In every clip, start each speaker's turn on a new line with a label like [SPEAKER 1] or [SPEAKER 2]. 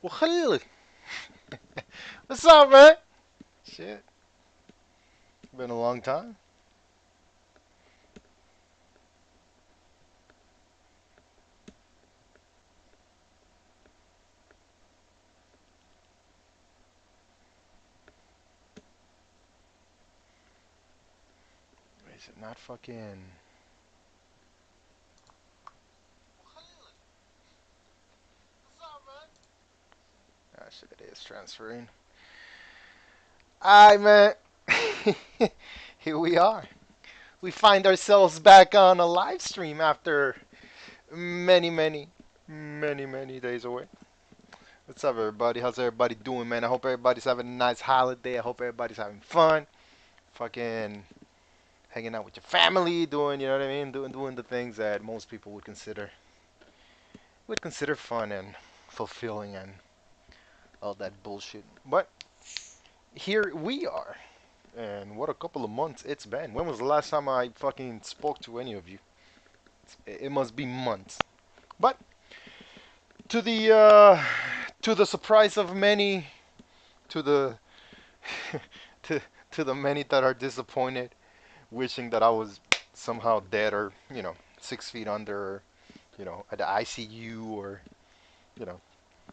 [SPEAKER 1] Well, hello. What's up, man? Shit, been a long time. Is it not fucking? Ah, shit, it is transferring. Alright, man. Here we are. We find ourselves back on a live stream after many, many, many days away. What's up, everybody? How's everybody doing, man? I hope everybody's having a nice holiday. I hope everybody's having fun. Fucking hanging out with your family, doing, you know what I mean? Doing the things that most people would consider fun and fulfilling and all that bullshit. But here we are, and what a couple of months it's been. When was the last time I fucking spoke to any of you? It must be months. But to the surprise of many, to the to to the many that are disappointed, wishing that I was somehow dead or 6 feet under, or, at the ICU, or you know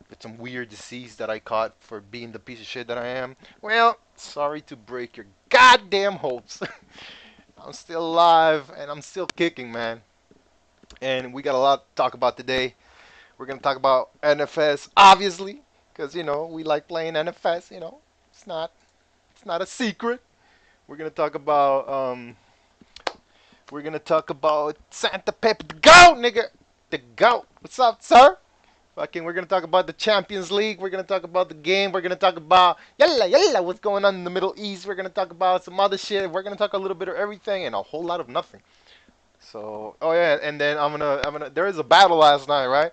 [SPEAKER 1] with some weird disease that I caught for being the piece of shit that I am. Well, sorry to break your goddamn hopes. I'm still alive and I'm still kicking, man. And we got a lot to talk about today. We're gonna talk about NFS, obviously, because we like playing NFS. It's not it's not a secret. We're gonna talk about Santa Pepe the goat, nigga, the goat. What's up, sir? Fucking, we're gonna talk about the Champions League. We're gonna talk about the game. We're gonna talk about yalla what's going on in the Middle East. We're gonna talk about some other shit. We're gonna talk a little bit of everything and a whole lot of nothing. So, oh yeah, and then I'm gonna. There is a battle last night, right?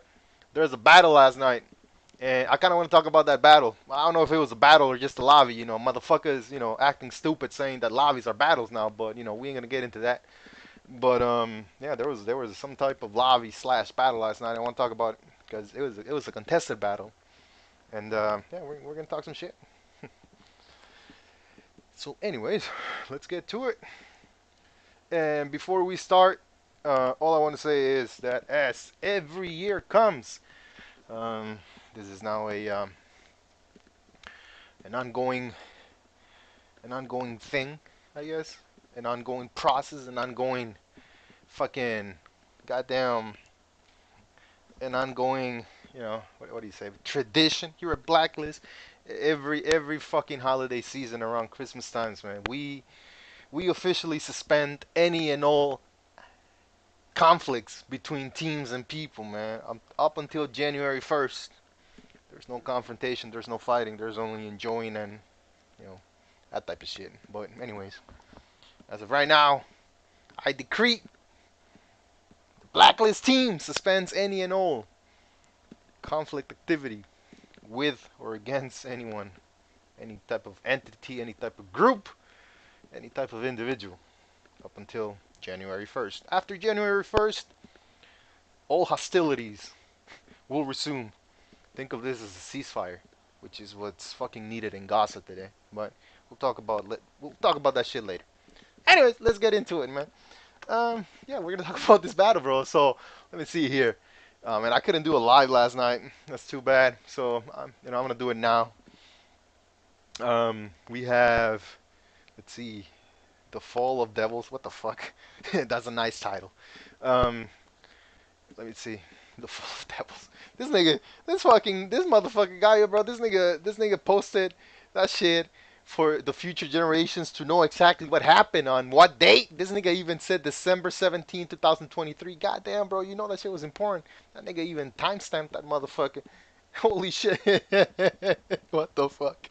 [SPEAKER 1] There was a battle last night, and I kind of want to talk about that battle. I don't know if it was a battle or just a lobby. Motherfuckers, acting stupid, saying that lobbies are battles now. But we ain't gonna get into that. But yeah, there was some type of lobby slash battle last night. I want to talk about it because it was a contested battle. And yeah, we're gonna talk some shit. So, anyways, let's get to it. And before we start, all I want to say is that as every year comes, um, this is now a an ongoing thing, I guess, an ongoing process, an ongoing fucking goddamn, an ongoing, what do you say, tradition here at Blacklist. Every fucking holiday season around Christmas times, man, we officially suspend any and all conflicts between teams and people, man. Up until January 1st, there's no confrontation, there's no fighting, there's only enjoying and, you know, that type of shit. But, anyways, as of right now, I decree the Blacklist team suspends any and all conflict activity with or against anyone, any type of entity, any type of group, any type of individual, up until January 1st. After January 1st, all hostilities will resume. Think of this as a ceasefire, which is what's fucking needed in Gaza today. But we'll talk about that shit later. Anyways, let's get into it, man. Yeah, we're gonna talk about this battle, bro. So let me see here. And I couldn't do a live last night. That's too bad. So I'm gonna do it now. We have, let's see, the Fall of Devils. What the fuck? That's a nice title. Um, Let me see. The Fall of Devils. This motherfucking guy, bro. This nigga posted that shit for the future generations to know exactly what happened on what date. This nigga even said December 17th, 2023. Goddamn, bro. You know that shit was important. That nigga even timestamped that motherfucker. Holy shit. What the fuck?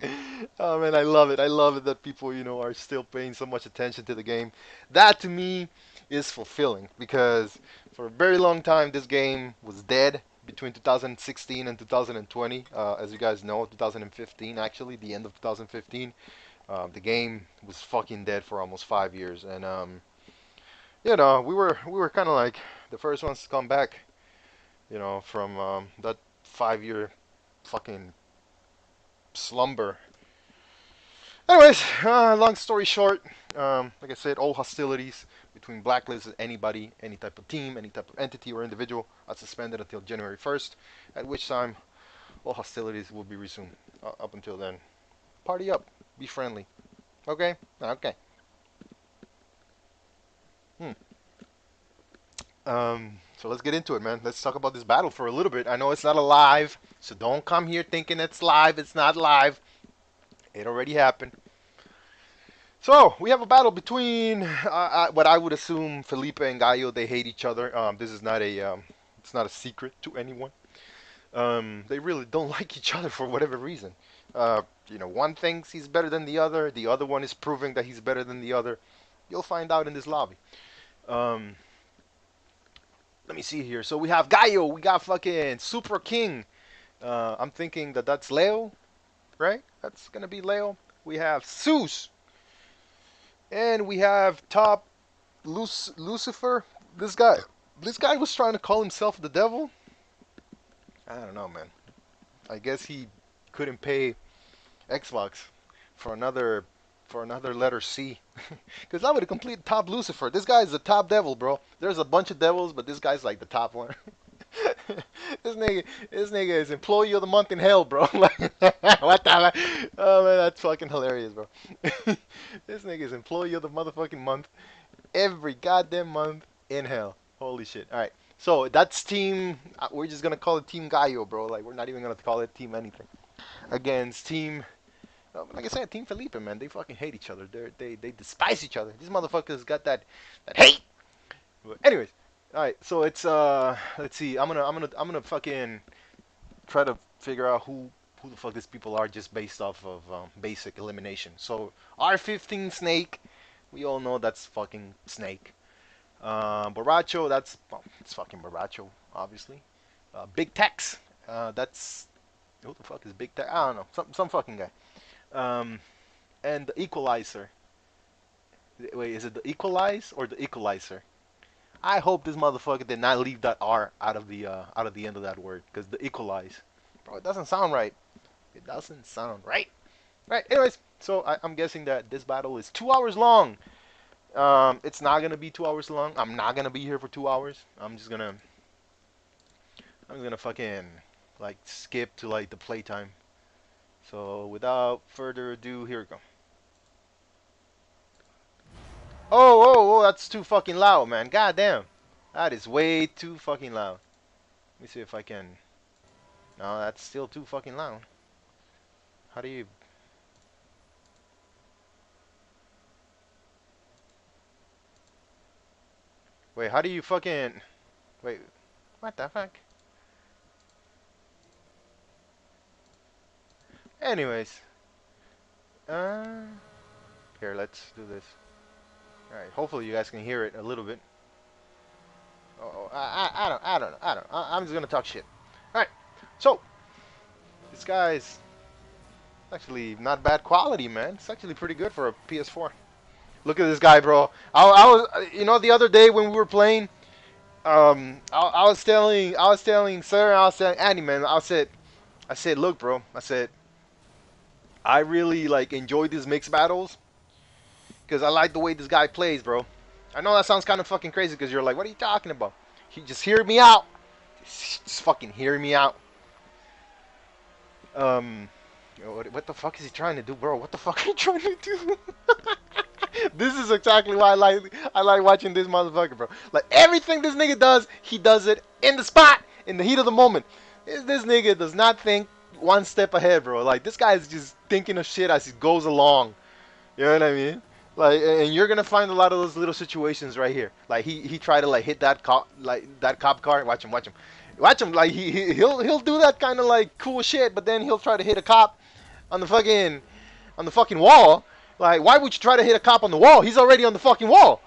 [SPEAKER 1] Oh man, I love it. I love it that people, are still paying so much attention to the game. That to me is fulfilling because for a very long time this game was dead between 2016 and 2020. As you guys know, 2015 actually, the end of 2015, the game was fucking dead for almost 5 years, and we were kind of like the first ones to come back, from that 5 year fucking slumber. Anyways, long story short, like I said, all hostilities between Blacklist and anybody, any type of team, any type of entity or individual are suspended until January 1st, at which time all hostilities will be resumed. Up until then, party up, be friendly. Okay? Okay. Hmm. So let's get into it, man. Let's talk about this battle for a little bit. I know it's not live, so don't come here thinking it's live. It's not live. It already happened. So we have a battle between what I would assume Felipe and Gallo. They hate each other. This is not a it's not a secret to anyone. They really don't like each other for whatever reason. One thinks he's better than the other. The other one is proving that he's better than the other. You'll find out in this lobby. Um, Let me see here. So we have Gallo. We got fucking Super King. I'm thinking that that's Leo, right? That's gonna be Leo. We have Zeus, and we have Top Lucifer. This guy was trying to call himself the devil. I don't know, man. I guess he couldn't pay Xbox for another letter C. Because that would have completed Top Lucifer. This guy is the top devil, bro. There's a bunch of devils, but this guy's like the top one. this nigga is employee of the month in hell, bro. Like, what the? Oh man, that's fucking hilarious, bro. This nigga is employee of the motherfucking month every goddamn month in hell. Holy shit! All right, so that's team. We're just gonna call it Team Gallo, bro. Like we're not even gonna call it Team anything. Against Team like I said, Team Felipe, man, they fucking hate each other. They despise each other. These motherfuckers got that hate. But anyways, all right. So it's let's see. I'm gonna fucking try to figure out who the fuck these people are just based off of basic elimination. So R15 Snake, we all know that's fucking Snake. Borracho, it's fucking Borracho, obviously. Big Tex, that's who the fuck is Big Tex? I don't know, some fucking guy. And the equalizer. Wait, is it the equalize or the equalizer? I hope this motherfucker did not leave that R out of the end of that word, because the equalize, bro, it doesn't sound right. It doesn't sound right. Right. Anyways, so I'm guessing that this battle is 2 hours long. It's not gonna be 2 hours long. I'm not gonna be here for 2 hours. I'm just gonna fucking like skip to like the playtime. So without further ado, here we go. Oh, that's too fucking loud, man. God damn. That is way too fucking loud. Let me see if I can. No, that's still too fucking loud. How do you. Wait, how do you fucking. Wait, what the fuck? Anyways. Uh. Here, let's do this. Alright, hopefully you guys can hear it a little bit. Oh, I don't know. I'm just gonna talk shit. Alright, so. This guy's actually not bad quality, man. It's actually pretty good for a PS4. Look at this guy, bro. I was, the other day when we were playing, I was telling Sarah, I was telling Andy, man, I said, look, bro, I said, I really like enjoy these mixed battles because I like the way this guy plays, bro. I know that sounds kind of fucking crazy because you're like, what are you talking about? He just hear me out. Just fucking hear me out. What the fuck is he trying to do, bro? What the fuck are you trying to do? This is exactly why I like watching this motherfucker, bro. Like everything this nigga does, he does it in the spot, in the heat of the moment. This nigga does not think one step ahead, bro. Like this guy is just thinking of shit as he goes along. You know what I mean? Like, and you're gonna find a lot of those little situations right here. Like he tried to like hit that cop car. Watch him, watch him, watch him. Like he'll do that kind of like cool shit, but then he'll try to hit a cop on the fucking wall. Like, why would you try to hit a cop on the wall? He's already on the fucking wall.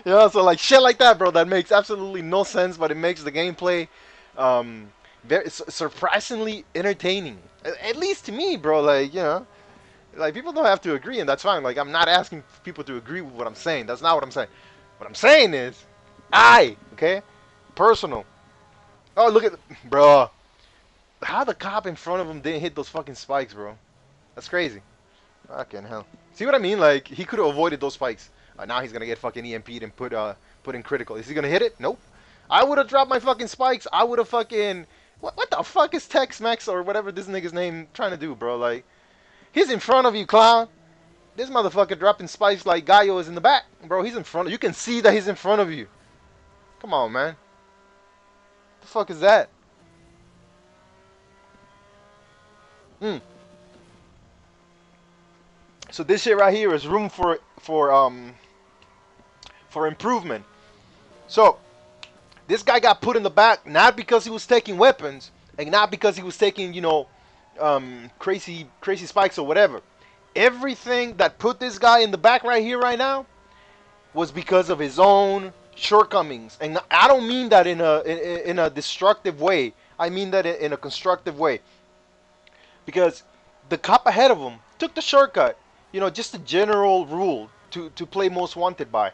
[SPEAKER 1] So like shit like that, bro. That makes absolutely no sense, but it makes the gameplay very surprisingly entertaining. At least to me, bro. Like people don't have to agree, and that's fine. Like I'm not asking people to agree with what I'm saying. That's not what I'm saying. What I'm saying is, okay, personal. Oh, look at, bro. How the cop in front of him didn't hit those fucking spikes, bro? That's crazy. Fucking hell. See what I mean? Like he could have avoided those spikes. Now he's gonna get fucking EMP'd and put in critical. Is he gonna hit it? Nope. I would have dropped my fucking spikes. I would have fucking. What the fuck is Tex-Mex or whatever this nigga's name trying to do, bro? Like he's in front of you, clown. This motherfucker dropping spikes like Gallo is in the back, bro. He's in front. You can see that he's in front of you. Come on, man. The fuck is that? Hmm. So this shit right here is room for improvement. So this guy got put in the back not because he was taking weapons and not because he was taking crazy spikes or whatever. Everything that put this guy in the back right here right now was because of his own shortcomings, and I don't mean that in a destructive way. I mean that in a constructive way, because the cop ahead of him took the shortcut. Just a general rule to play most wanted by.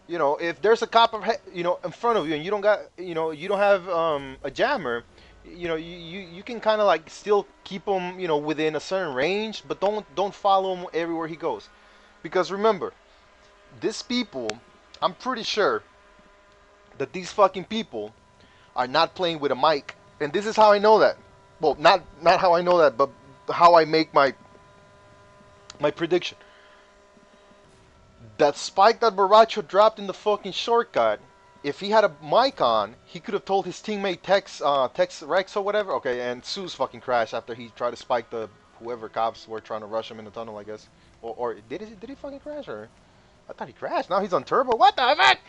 [SPEAKER 1] If there's a cop in front of you and you don't got you don't have a jammer, you can kind of like still keep him within a certain range, but don't follow him everywhere he goes, because remember, these people, I'm pretty sure that these fucking people are not playing with a mic, and this is how I know that. Well, not how I know that, but how I make my prediction. That spike that Baracho dropped in the fucking shortcut, if he had a mic on, he could have told his teammate Tex Rex or whatever. Okay, and Sue's fucking crashed after he tried to spike the whoever cops were trying to rush him in the tunnel, I guess. Or did he fucking crash, or I thought he crashed. Now he's on turbo. What the fuck?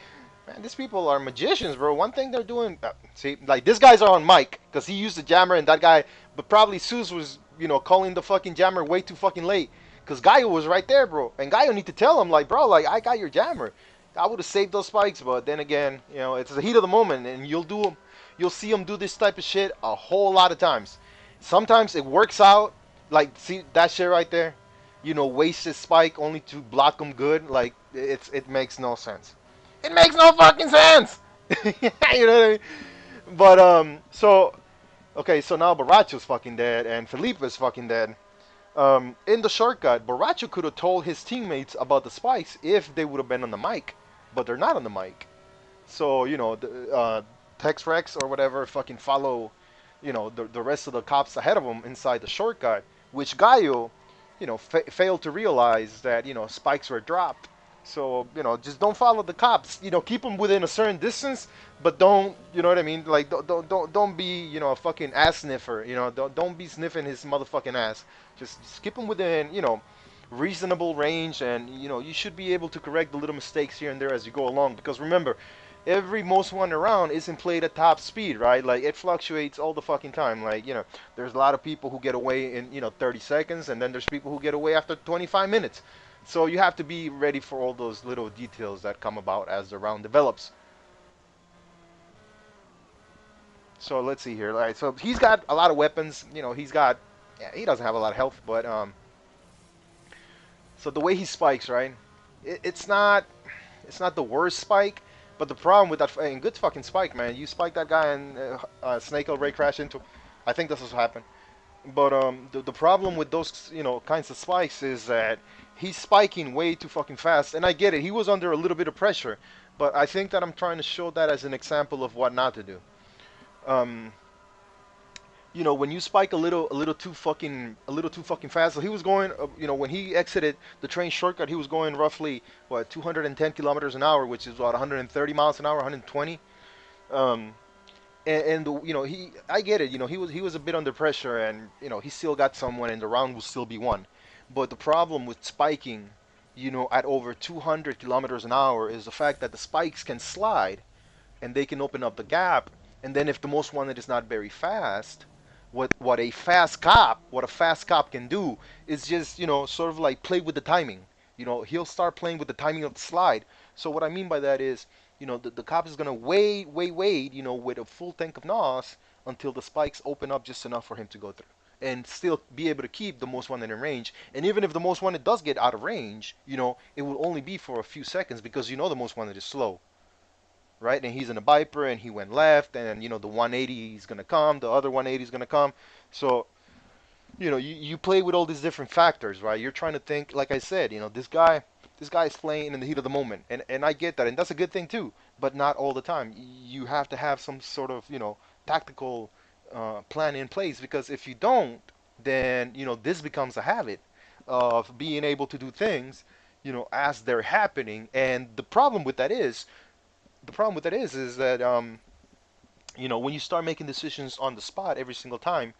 [SPEAKER 1] Man, these people are magicians, bro. One thing they're doing, see, like these guys are on mic because he used the jammer, and that guy, but probably Seuss was, calling the fucking jammer way too fucking late, because Gaio was right there, bro, and Gaio need to tell him, like, bro, like I got your jammer. I would have saved those spikes, but then again, it's the heat of the moment, and you'll see him do this type of shit a whole lot of times. Sometimes it works out, like see that shit right there, waste his spike only to block him good. Like it makes no sense. It makes no fucking sense. You know what I mean? But so okay, so now Baracho's fucking dead and Felipe is fucking dead. In the shortcut, Baracho could have told his teammates about the spikes if they would have been on the mic, but they're not on the mic. So Tex Rex or whatever fucking follow, the rest of the cops ahead of him inside the shortcut, which Gallo, failed to realize that spikes were dropped. So just don't follow the cops. Keep them within a certain distance, but don't, you know what I mean? Like don't be a fucking ass sniffer. Don't be sniffing his motherfucking ass. Just keep them within reasonable range, and you should be able to correct the little mistakes here and there as you go along. Because remember, every most one around isn't played at top speed, right? Like it fluctuates all the fucking time. Like there's a lot of people who get away in 30 seconds, and then there's people who get away after 25 minutes. So you have to be ready for all those little details that come about as the round develops. So let's see here. All right, so he's got a lot of weapons. Yeah, he doesn't have a lot of health, but so the way he spikes, right? It's not the worst spike, but the problem with that, and good fucking spike, man. You spike that guy and Snake Ray crash into. I think this is what happened. But the problem with those kinds of spikes is that he's spiking way too fucking fast, and I get it. He was under a little bit of pressure, but I think that I'm trying to show that as an example of what not to do. Um, when you spike a little too fucking fast. So he was going, when he exited the train shortcut, he was going roughly what 210 kilometers an hour, which is about 130 miles an hour, 120. Um, I get it. He was a bit under pressure, and he still got someone, and the round will still be won. But the problem with spiking, at over 200 kilometers an hour is the fact that the spikes can slide, and they can open up the gap. And then if the most wanted is not very fast, what a fast cop can do is just sort of like play with the timing. He'll start playing with the timing of the slide. So what I mean by that is, the cop is gonna wait, with a full tank of NOS until the spikes open up just enough for him to go through, and still be able to keep the most wanted in range. And even if the most wanted does get out of range, it will only be for a few seconds, because the most wanted is slow. right? And he's in a Viper and he went left, and the 180 is gonna come, the other 180 is gonna come. So you play with all these different factors, right? You're trying to think, like I said, this guy is playing in the heat of the moment, and I get that, and that's a good thing too, but not all the time. You have to have some sort of tactical plan in place, because if you don't, then this becomes a habit of being able to do things as they're happening. And the problem with that is that when you start making decisions on the spot every single time,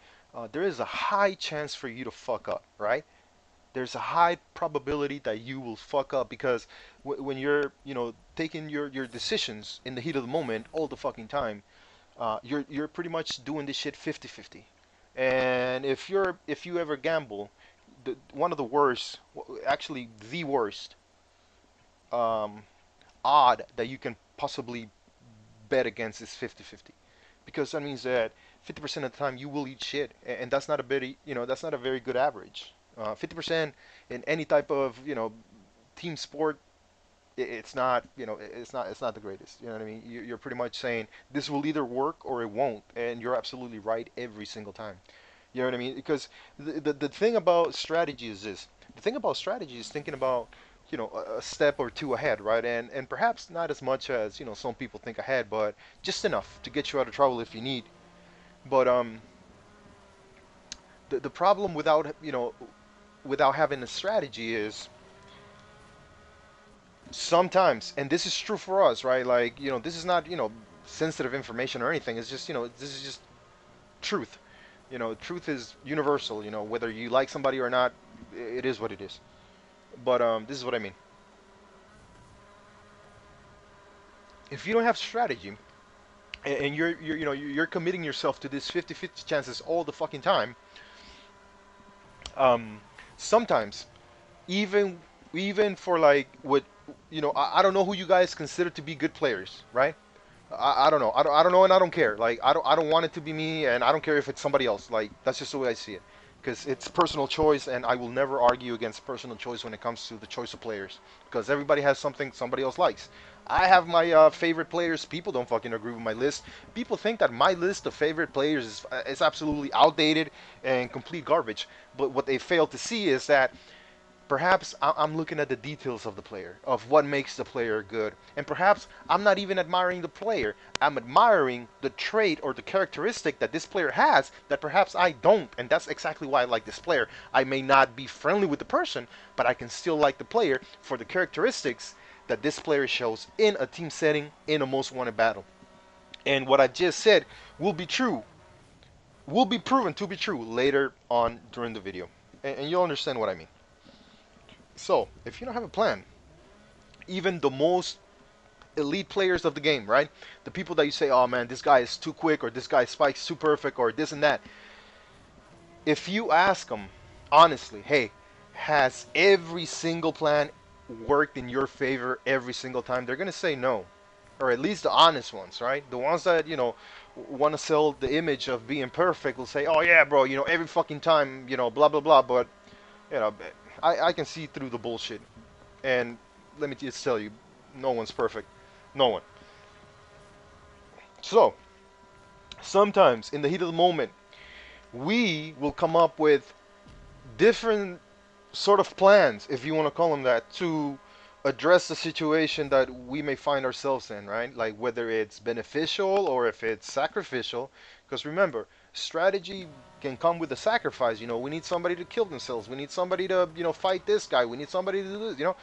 [SPEAKER 1] there is a high chance for you to fuck up, right? There's a high probability that you will fuck up, because when you're taking your decisions in the heat of the moment all the fucking time, you're pretty much doing this shit 50-50. And if you ever gamble, one of the worst, actually the worst um, odd that you can possibly bet against is 50-50, because that means that 50% of the time you will eat shit, and that's not a very good average. 50% in any type of team sport, it's not the greatest. You know what I mean? You're pretty much saying this will either work or it won't, and you're absolutely right every single time. You know what I mean? Because the thing about strategy is this. The thing about strategy is thinking about a step or two ahead, right? And perhaps not as much as some people think ahead, but just enough to get you out of trouble if you need. But the problem without having a strategy is sometimes, and this is true for us, right? Like this is not sensitive information or anything. It's just this is just truth. Truth is universal. Whether you like somebody or not, it is what it is. But this is what I mean. If you don't have strategy, and you're committing yourself to this 50-50 chances all the fucking time, um, sometimes even even for like what I don't know who you guys consider to be good players, right? I don't know. I don't know, and I don't care. Like I don't want it to be me, and I don't care if it's somebody else. Like that's just the way I see it, because it's personal choice, and I will never argue against personal choice when it comes to the choice of players, because everybody has something somebody else likes. I have my favorite players. People don't fucking agree with my list. People think that my list of favorite players is absolutely outdated and complete garbage. But what they fail to see is that perhaps I'm looking at the details of the player, of what makes the player good. And perhaps I'm not even admiring the player. I'm admiring the trait or the characteristic that this player has that perhaps I don't. And that's exactly why I like this player. I may not be friendly with the person, but I can still like the player for the characteristics that this player shows in a team setting, in a most wanted battle. And what I just said will be true, will be proven to be true later on during the video. And you'll understand what I mean. So, if you don't have a plan, even the most elite players of the game, right? The people that you say, oh man, this guy is too quick, or this guy spikes too perfect, or this and that. If you ask them honestly, hey, has every single plan worked in your favor every single time? They're going to say no. Or at least the honest ones, right? The ones that, want to sell the image of being perfect will say, oh yeah, bro, every fucking time, blah, blah, blah. But, you know, I can see through the bullshit. And let me just tell you, no one's perfect. No one. So, sometimes in the heat of the moment, we will come up with different sort of plans, if you want to call them that, to address the situation that we may find ourselves in, right? Like whether it's beneficial or if it's sacrificial. Because remember, strategy can come with a sacrifice. We need somebody to kill themselves. We need somebody to, fight this guy. We need somebody to do this.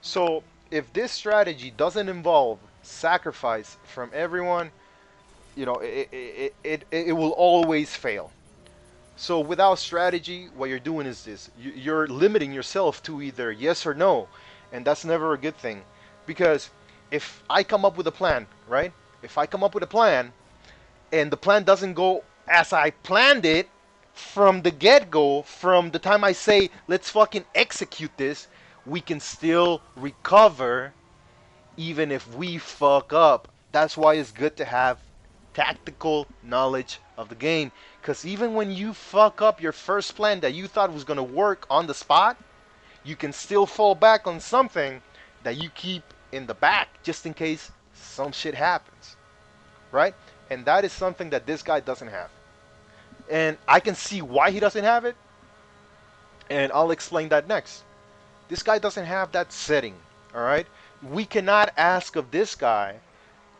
[SPEAKER 1] So if this strategy doesn't involve sacrifice from everyone, it will always fail. So without strategy, what you're doing is this. You're limiting yourself to either yes or no. And that's never a good thing. Because if I come up with a plan, right? If I come up with a plan and the plan doesn't go as I planned it from the get-go, from the time I say, let's fucking execute this, we can still recover even if we fuck up. That's why it's good to have tactical knowledge of the game. Because even when you fuck up your first plan that you thought was going to work on the spot, you can still fall back on something that you keep in the back just in case some shit happens, right? And that is something that this guy doesn't have. And I can see why he doesn't have it, and I'll explain that next. This guy doesn't have that setting, all right? We cannot ask of this guy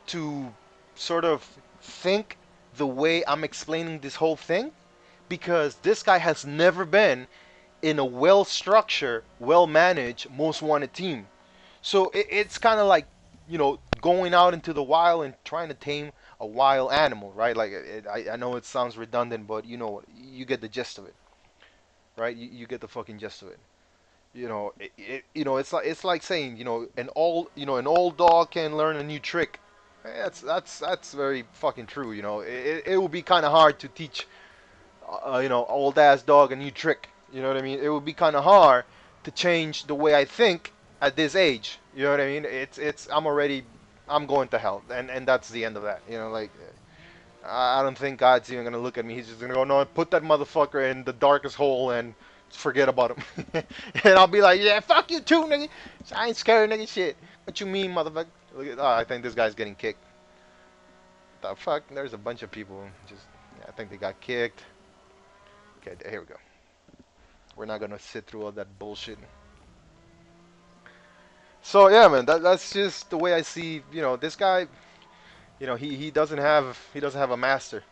[SPEAKER 1] to sort of think the way I'm explaining this whole thing because this guy has never been in a well structured, well managed, most wanted team. So it's kind of like, going out into the wild and trying to tame a wild animal, right? Like, I know it sounds redundant, but you get the gist of it, right? You get the fucking gist of it. It's like saying, an old dog can learn a new trick. That's very fucking true. It would be kind of hard to teach, old ass dog a new trick. You know what I mean? It would be kind of hard to change the way I think at this age. You know what I mean? I'm going to hell, and that's the end of that. Like, I don't think God's even gonna look at me. He's just gonna go, no, put that motherfucker in the darkest hole and forget about him. And I'll be like, yeah, fuck you too, nigga. I ain't scared, nigga. Shit. What you mean, motherfucker? I think this guy's getting kicked. The fuck? There's a bunch of people. Yeah, I think they got kicked. Okay, here we go. We're not gonna sit through all that bullshit. So yeah, man, that's just the way I see. This guy. He doesn't have a master.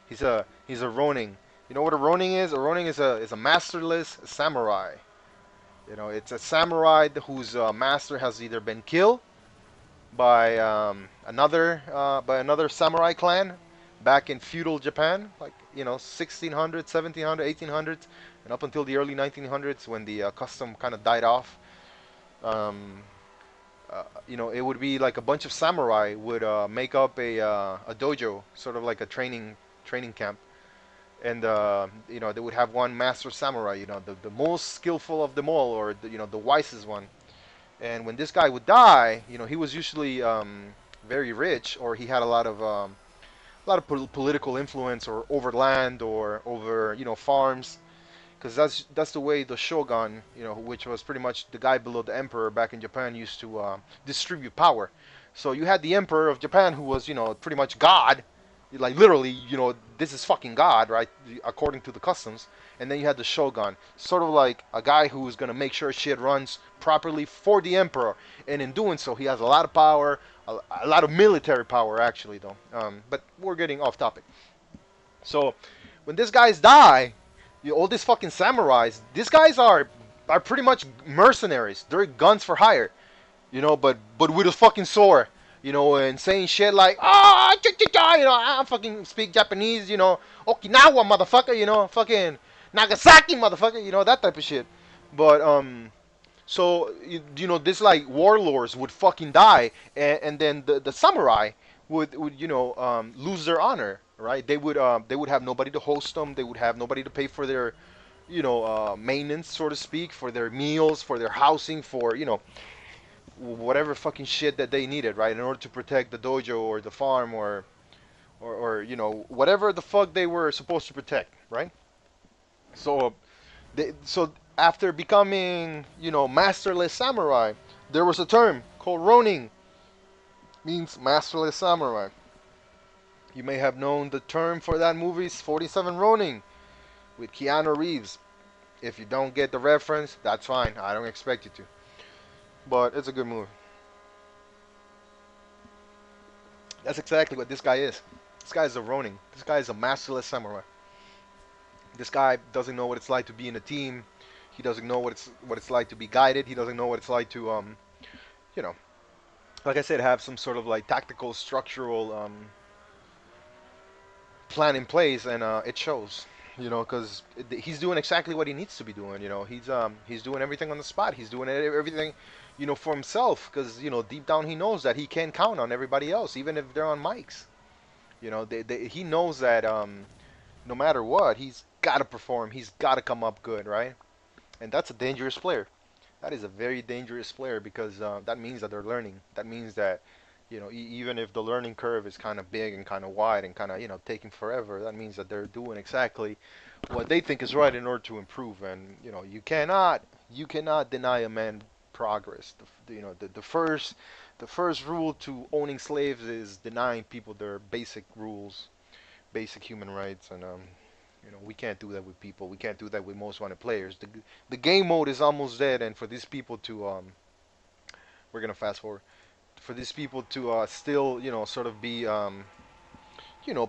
[SPEAKER 1] He's a Ronin. You know what a Ronin is? A Ronin is a masterless samurai. It's a samurai whose master has either been killed by another samurai clan back in feudal Japan, like 1600s, 1700s, 1800s, and up until the early 1900s when the custom kind of died off. Um, it would be like a bunch of samurai would make up a dojo, sort of like a training camp, and they would have one master samurai, the most skillful of them all, or the wisest one. And when this guy would die, he was usually very rich, or he had a lot of political influence, or over land, or over farms, because that's the way the shogun, which was pretty much the guy below the emperor back in Japan, used to distribute power. So you had the emperor of Japan, who was pretty much God, like literally, this is fucking God, right? According to the customs. And then you had the shogun, sort of like a guy who's gonna make sure shit runs properly for the emperor. And in doing so, he has a lot of power, a lot of military power, actually, though. But we're getting off topic. So when these guys die, all these fucking samurais, these guys are pretty much mercenaries. They're guns for hire, but with a fucking sword, and saying shit like, I fucking speak Japanese, Okinawa, motherfucker, fucking Nagasaki, motherfucker, that type of shit. But so this like warlords would fucking die, and then the samurai would lose their honor, right? They would have nobody to host them. They would have nobody to pay for their maintenance, so to speak, for their meals, for their housing, for whatever fucking shit that they needed, right? In order to protect the dojo or the farm, or whatever the fuck they were supposed to protect, right? So so after becoming masterless samurai, there was a term called Ronin, means masterless samurai. You may have known the term for that movie's 47 Ronin with Keanu Reeves. If you don't get the reference, that's fine. I don't expect you to. But it's a good movie. That's exactly what this guy is. This guy is a Ronin. This guy is a masterless samurai. This guy doesn't know what it's like to be in a team. He doesn't know what it's like to be guided. He doesn't know what it's like to you know, like I said, have some sort of like tactical, structural plan in place, and it shows. Because he's doing exactly what he needs to be doing. He's doing everything on the spot. He's doing everything, for himself. Because deep down he knows that he can't count on everybody else, even if they're on mics. He knows that no matter what, he's got to perform. He's got to come up good, right? And that's a dangerous player. That is a very dangerous player because that means that they're learning. That means that even if the learning curve is kind of big and kind of wide and kind of taking forever, that means that they're doing exactly what they think is right in order to improve. And you cannot deny a man progress. The first The first rule to owning slaves is denying people their basic rules, basic human rights, and we can't do that with people. We can't do that with most wanted players. The game mode is almost dead, and for these people to we're gonna fast forward. For these people to still, sort of be,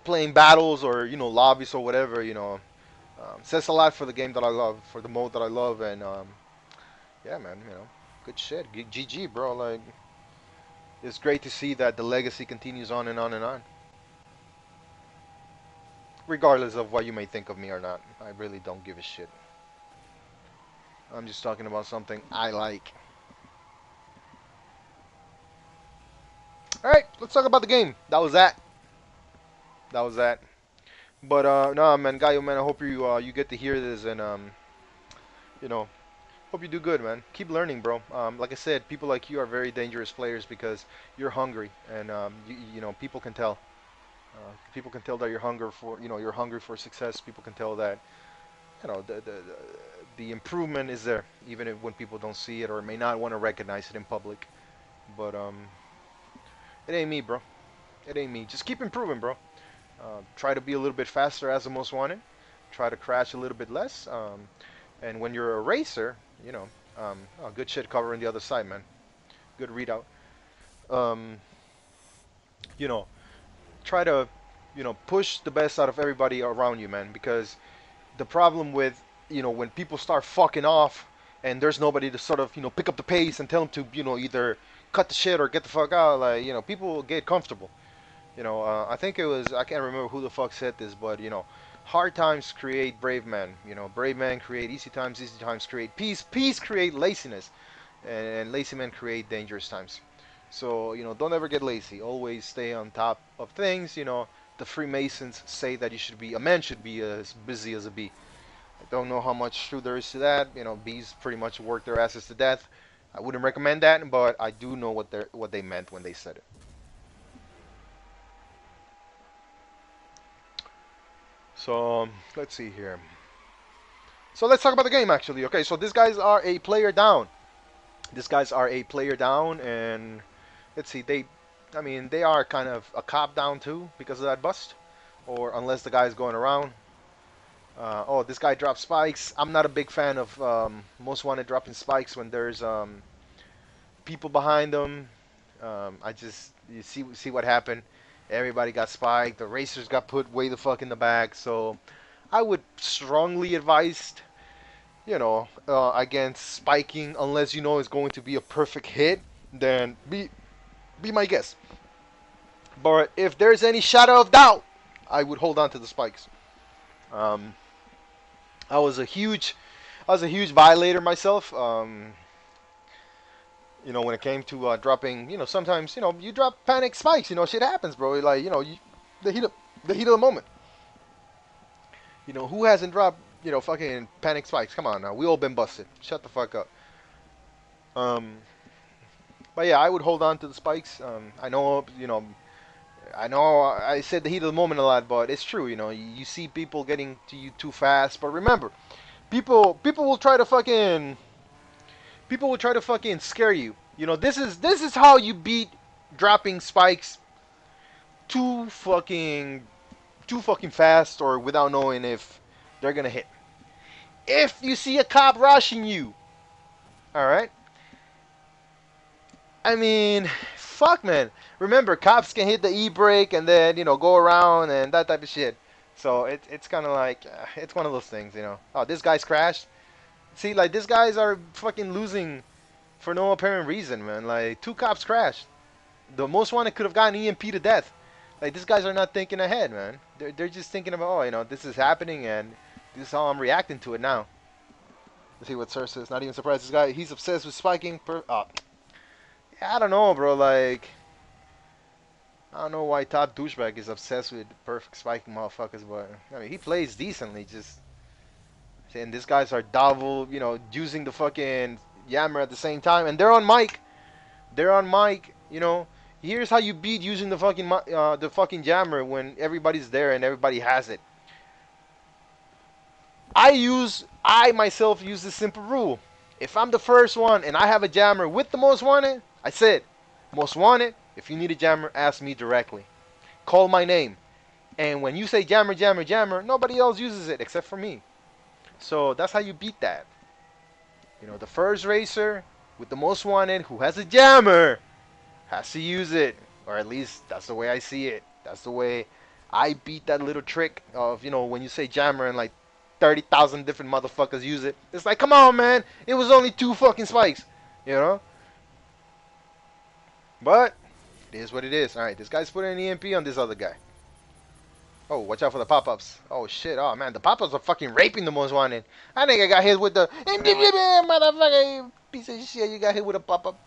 [SPEAKER 1] playing battles or lobbies or whatever, says a lot for the game that I love, for the mode that I love, and yeah, man, good shit. GG, bro. Like, it's great to see that the legacy continues on and on and on, regardless of what you may think of me or not. I really don't give a shit. I'm just talking about something I like. All right, let's talk about the game. That was that. That was that. But no, man, Gaio, man, I hope you get to hear this and you know, hope you do good, man. Keep learning, bro. Like I said, people like you are very dangerous players because you're hungry, and people can tell. People can tell that you're hungry for success. People can tell that the improvement is there, even if when people don't see it or may not want to recognize it in public. But it ain't me, bro. It ain't me. Just keep improving, bro. Try to be a little bit faster as the most wanted. Try to crash a little bit less. And when you're a racer, good shit covering the other side, man. Good readout. Um, you know, try to, push the best out of everybody around you, man. Because the problem with, when people start fucking off and there's nobody to sort of, pick up the pace and tell them to, either cut the shit or get the fuck out, like, people get comfortable. I think it was, I can't remember who the fuck said this, but, hard times create brave men. Brave men create easy times create peace, peace create laziness, and lazy men create dangerous times. So, don't ever get lazy. Always stay on top of things. The Freemasons say that a man should be as busy as a bee. I don't know how much truth there is to that. Bees pretty much work their asses to death. I wouldn't recommend that, but I do know what they meant when they said it. So let's see here. So let's talk about the game actually. Okay, so these guys are a player down. These guys are a player down, and let's see. They are kind of a cop down too because of that bust, or unless the guy's going around. Oh, this guy dropped spikes. I'm not a big fan of most wanted dropping spikes when there's people behind them. I just you see what happened. Everybody got spiked. The racers got put way the fuck in the back. So I would strongly advise, against spiking unless you know it's going to be a perfect hit. Then be my guest. But if there's any shadow of doubt, I would hold on to the spikes. Um, I was a huge, I was a huge violator myself. When it came to dropping, sometimes, you drop panic spikes. Shit happens, bro. Like, the heat of the moment. Who hasn't dropped, fucking panic spikes? Come on now, we all been busted. Shut the fuck up. Um, but yeah, I would hold on to the spikes. I know I said the heat of the moment a lot, but it's true. You see people getting to you too fast. But remember, people will try to fucking scare you. This is how you beat dropping spikes too fucking fast or without knowing if they're gonna hit. If you see a cop rushing you, all right. I mean, fuck, man. Remember, cops can hit the e-brake and then go around and that type of shit. So it's kind of like it's one of those things. Oh, this guy's crashed. See, like these guys are fucking losing for no apparent reason, man. Like two cops crashed. The most wanted could have gotten EMP to death. Like these guys are not thinking ahead, man. They're just thinking about, oh, this is happening and this is how I'm reacting to it now. Let's see what Sir says. Not even surprised. This guy, he's obsessed with spiking. I don't know, bro. Like, I don't know why Top Douchebag is obsessed with perfect spiking motherfuckers, but I mean, he plays decently. Just and these guys are double, using the fucking Yammer at the same time, and they're on mic. They're on mic. Here's how you beat using the fucking jammer when everybody's there and everybody has it. I myself use this simple rule. If I'm the first one and I have a jammer with the most wanted, I said, Most wanted. If you need a jammer, ask me directly. Call my name. And when you say jammer, jammer, jammer, nobody else uses it except for me. So that's how you beat that. You know, the first racer with the most wanted who has a jammer has to use it. Or at least that's the way I see it. That's the way I beat that little trick of, you know, when you say jammer and like 30,000 different motherfuckers use it. It's like, come on, man. It was only 2 fucking spikes. You know? But it is what it is. Alright, this guy's putting an EMP on this other guy. Oh, watch out for the pop-ups. Oh, shit. Oh, man. The pop-ups are fucking raping the most wanted. I think I got hit with the... Motherfucker, piece of shit. You got hit with a pop-up.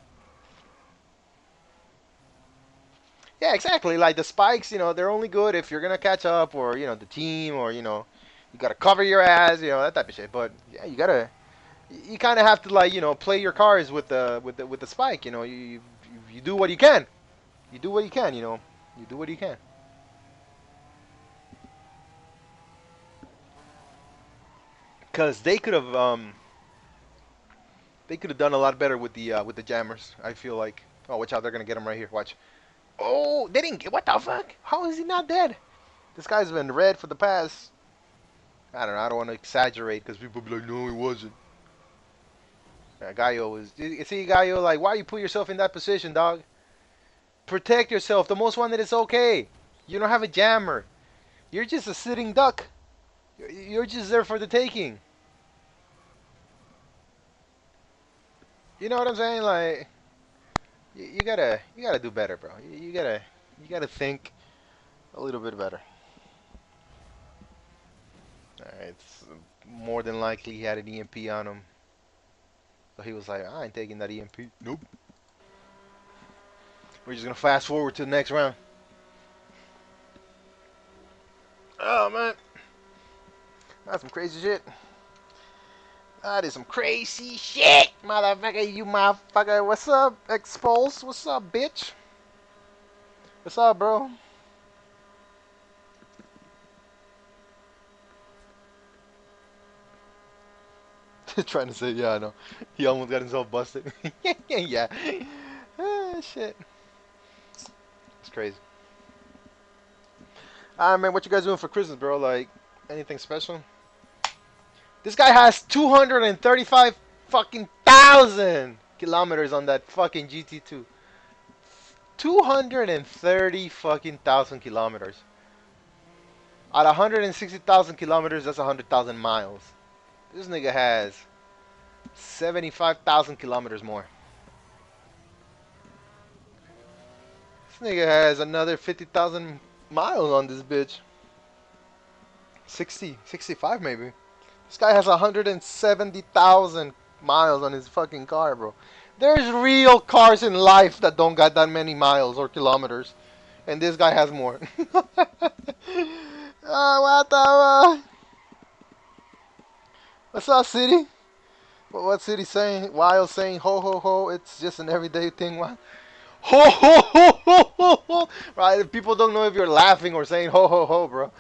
[SPEAKER 1] Yeah, exactly. Like, the spikes, you know, they're only good if you're going to catch up or, you know, the team or, you know, you got to cover your ass, you know, that type of shit. But, yeah, you got to... You kind of have to, like, you know, play your cards with the spike, you know. You do what you can. You do what you can, you know. You do what you can. Because they could have done a lot better with the jammers. I feel like. Oh, watch out! They're gonna get him right here. Watch. Oh, they didn't get. What the fuck? How is he not dead? This guy's been red for the past. I don't know. I don't want to exaggerate because people be like, no, he wasn't. Gallo was. You see, Gallo, like, why you put yourself in that position, dog? Protect yourself. The most wanted is okay. You don't have a jammer. You're just a sitting duck. You're just there for the taking. You know what I'm saying? Like, you gotta do better, bro. You gotta think a little bit better. Alright, it's more than likely he had an EMP on him. So he was like, I ain't taking that EMP. Nope. We're just gonna fast forward to the next round. Oh man. That's some crazy shit. That is some crazy shit, motherfucker, you motherfucker. What's up, Expulse? What's up, bitch? What's up, bro? Trying to say, yeah, I know. He almost got himself busted. Yeah. Ah, shit. It's crazy. Ah, man, what you guys doing for Christmas, bro? Like, anything special? This guy has 235 fucking thousand kilometers on that fucking GT2. 230 fucking thousand kilometers. At 160,000 kilometers, that's 100,000 miles. This nigga has 75,000 kilometers more. This nigga has another 50,000 miles on this bitch. 60, 65 maybe. This guy has 170,000 miles on his fucking car, bro. There's real cars in life that don't got that many miles or kilometers. And this guy has more. What the... What's up, city? What city saying? Wild saying ho ho ho. It's just an everyday thing. What? Ho ho ho ho ho ho. Right? People don't know if you're laughing or saying ho ho ho, bro.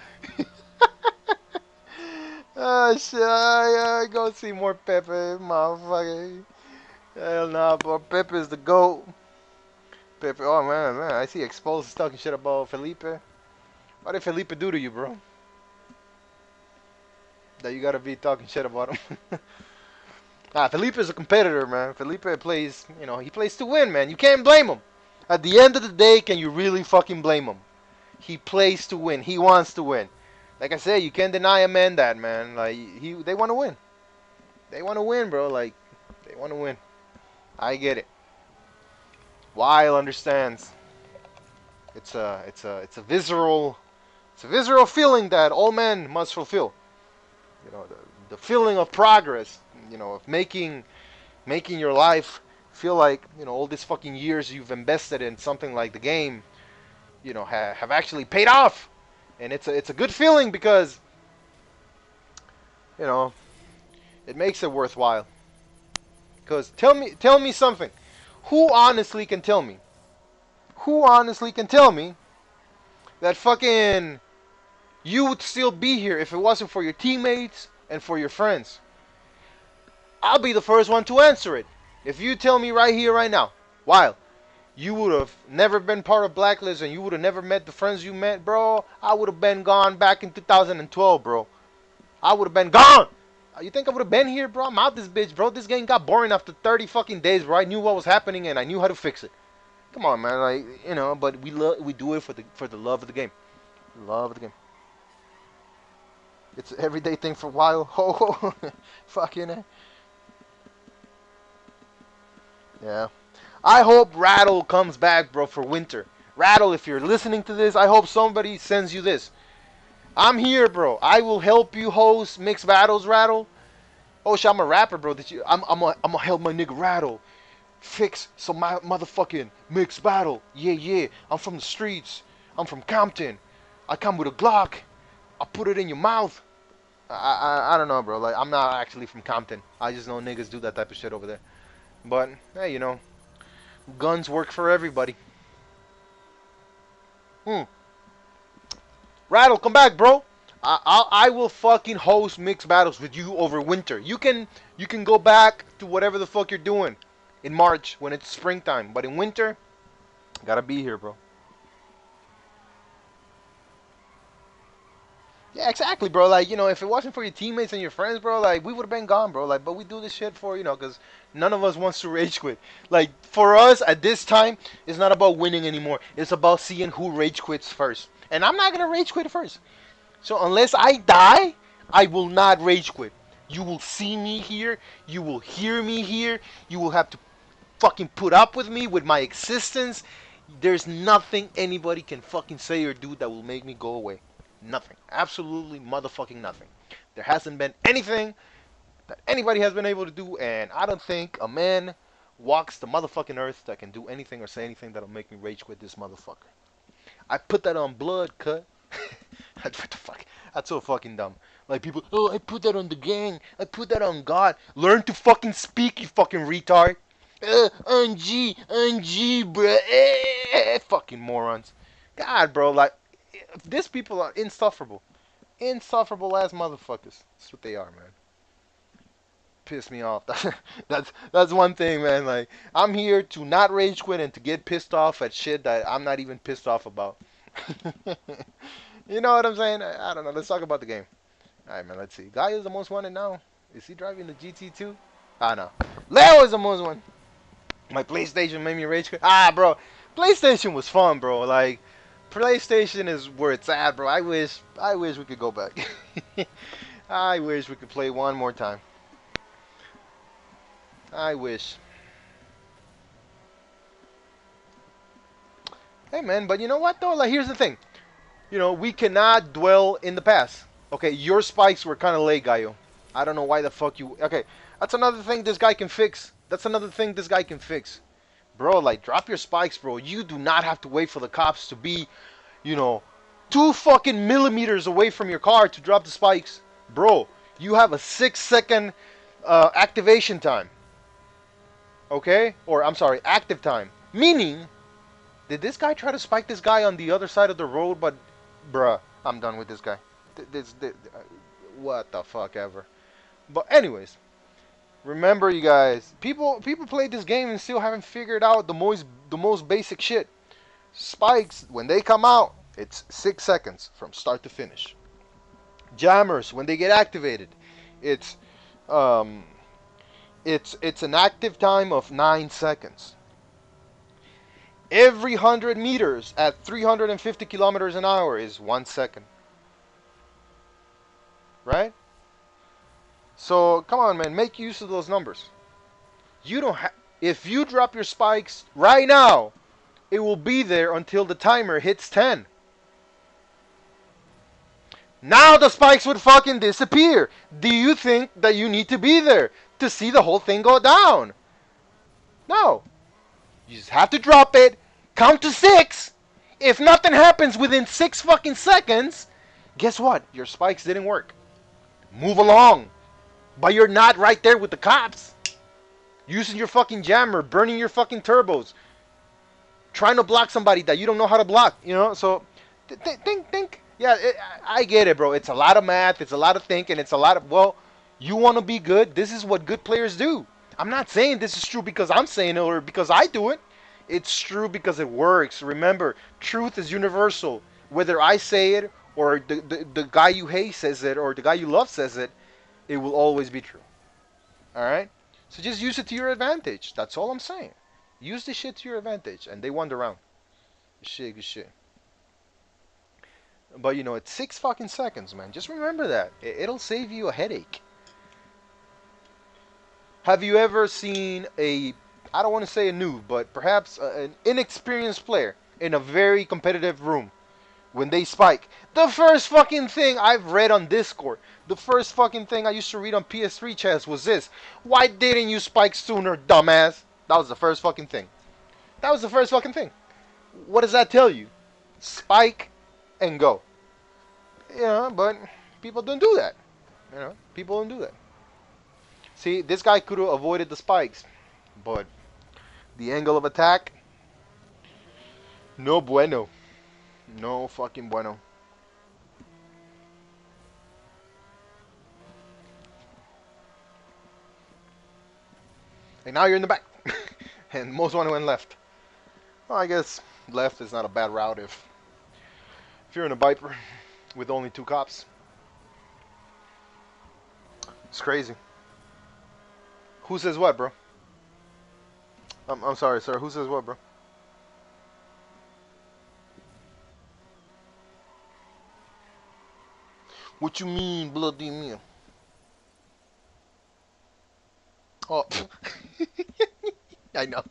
[SPEAKER 1] Oh shit! I go see more Pepe, motherfucker. Hell nah, bro. Pepe is the GOAT. Pepe. Oh man. I see Exposed talking shit about Felipe. What did Felipe do to you, bro? That you gotta be talking shit about him. Felipe is a competitor, man. Felipe plays, you know, he plays to win, man. You can't blame him. At the end of the day, can you really fucking blame him? He plays to win. He wants to win. Like I said, you can't deny a man that, man. Like, they want to win. They want to win, bro. Like, they want to win. I get it. Wild understands. It's a visceral feeling that all men must fulfill. You know, the feeling of progress. You know, of making your life feel like, you know, all these fucking years you've invested in something like the game, you know, have actually paid off. And it's a good feeling because, you know, it makes it worthwhile. Because tell me something. Who honestly can tell me? Who honestly can tell me that fucking you would still be here if it wasn't for your teammates and for your friends? I'll be the first one to answer it. If you tell me right here, right now, Wild, you would have never been part of Blacklist and you would have never met the friends you met, bro. I would have been gone back in 2012, bro. I would have been gone. You think I would have been here, bro? I'm out this bitch, bro. This game got boring after 30 fucking days, bro. I knew what was happening and I knew how to fix it. Come on, man. Like, you know, but we do it for the love of the game. Love of the game. It's an everyday thing for Wild HOE HOE HOE. Fucking it. Yeah. I hope Rattle comes back, bro, for winter. Rattle, if you're listening to this, I hope somebody sends you this. I'm here, bro. I will help you host mixed battles, Rattle. Oh, shit, I'm a rapper, bro. I'm gonna help my nigga Rattle fix some motherfucking mixed battle. Yeah, yeah. I'm from the streets. I'm from Compton. I come with a Glock. I put it in your mouth. I don't know, bro. Like, I'm not actually from Compton. I just know niggas do that type of shit over there. But, hey, you know, guns work for everybody. Rattle, come back, bro. I will fucking host mixed battles with you over winter. You can go back to whatever the fuck you're doing in March when it's springtime. But in winter, gotta be here, bro. Yeah, exactly, bro. Like, you know, if it wasn't for your teammates and your friends, bro, like, we would have been gone, bro. Like, but we do this shit for, you know, because none of us wants to rage quit. Like, for us at this time, it's not about winning anymore. It's about seeing who rage quits first. And I'm not going to rage quit first. So unless I die, I will not rage quit. You will see me here. You will hear me here. You will have to fucking put up with me, with my existence. There's nothing anybody can fucking say or do that will make me go away. Nothing. Absolutely motherfucking nothing. There hasn't been anything that anybody has been able to do, and I don't think a man walks the motherfucking earth that can do anything or say anything that'll make me rage quit this motherfucker. I put that on blood, cut. What the fuck? That's so fucking dumb. Like people, oh, I put that on the gang. I put that on God. Learn to fucking speak, you fucking retard. On G, bro. Fucking morons. God, bro, like, these people are insufferable. Insufferable ass motherfuckers. That's what they are, man. Piss me off. That's one thing, man. Like, I'm here to not rage quit and to get pissed off at shit that I'm not even pissed off about. You know what I'm saying? I don't know. Let's talk about the game. Alright, man, let's see. Guy is the most wanted now. Is he driving the GT2? Ah, no. Leo is the most wanted. My PlayStation made me rage quit. Ah, bro. PlayStation was fun, bro. Like, PlayStation is where it's at, bro. I wish we could go back. I wish we could play one more time. I wish. Hey, man, but you know what, though? Like, here's the thing. You know, we cannot dwell in the past. Okay, your spikes were kind of late, Gaio. I don't know why the fuck you... Okay, that's another thing this guy can fix. That's another thing this guy can fix. Bro, like, drop your spikes, bro. You do not have to wait for the cops to be, you know, 2 fucking millimeters away from your car to drop the spikes. Bro, you have a 6-second activation time. Okay? Or, I'm sorry, active time. Meaning, did this guy try to spike this guy on the other side of the road? But, bruh, I'm done with this guy. What the fuck ever. But anyways, remember, you guys, people play this game and still haven't figured out the most basic shit. Spikes, when they come out, it's 6 seconds from start to finish. Jammers, when they get activated, it's an active time of 9 seconds. Every 100 meters at 350 kilometers an hour is 1 second. Right? So, come on, man. Make use of those numbers. You don't have... If you drop your spikes right now, it will be there until the timer hits 10. Now the spikes would fucking disappear. Do you think that you need to be there to see the whole thing go down? No. You just have to drop it, count to 6. If nothing happens within 6 fucking seconds, guess what? Your spikes didn't work. Move along. But you're not right there with the cops. Using your fucking jammer, burning your fucking turbos. Trying to block somebody that you don't know how to block, you know? So, think. Yeah, I get it, bro. It's a lot of math. It's a lot of thinking. It's a lot of, well, you want to be good. This is what good players do. I'm not saying this is true because I'm saying it or because I do it. It's true because it works. Remember, truth is universal. Whether I say it or the guy you hate says it or the guy you love says it, it will always be true. All right? So just use it to your advantage. That's all I'm saying. Use the shit to your advantage. And they won the round. Shit, good shit. But you know, it's 6 fucking seconds, man. Just remember that. It'll save you a headache. Have you ever seen a, I don't want to say a noob, but perhaps an inexperienced player in a very competitive room when they spike? The first fucking thing I've read on Discord, the first fucking thing I used to read on PS3 chats was this: why didn't you spike sooner, dumbass? That was the first fucking thing. That was the first fucking thing. What does that tell you? Spike and go. Yeah, but people don't do that. You know, people don't do that. See, this guy could have avoided the spikes, but the angle of attack, no bueno. No fucking bueno. And now you're in the back. And most one went left. Well, I guess left is not a bad route if you're in a Viper with only 2 cops. It's crazy. Who says what, bro? I'm sorry, sir. Who says what, bro? What you mean, bloody meal? Oh, I know.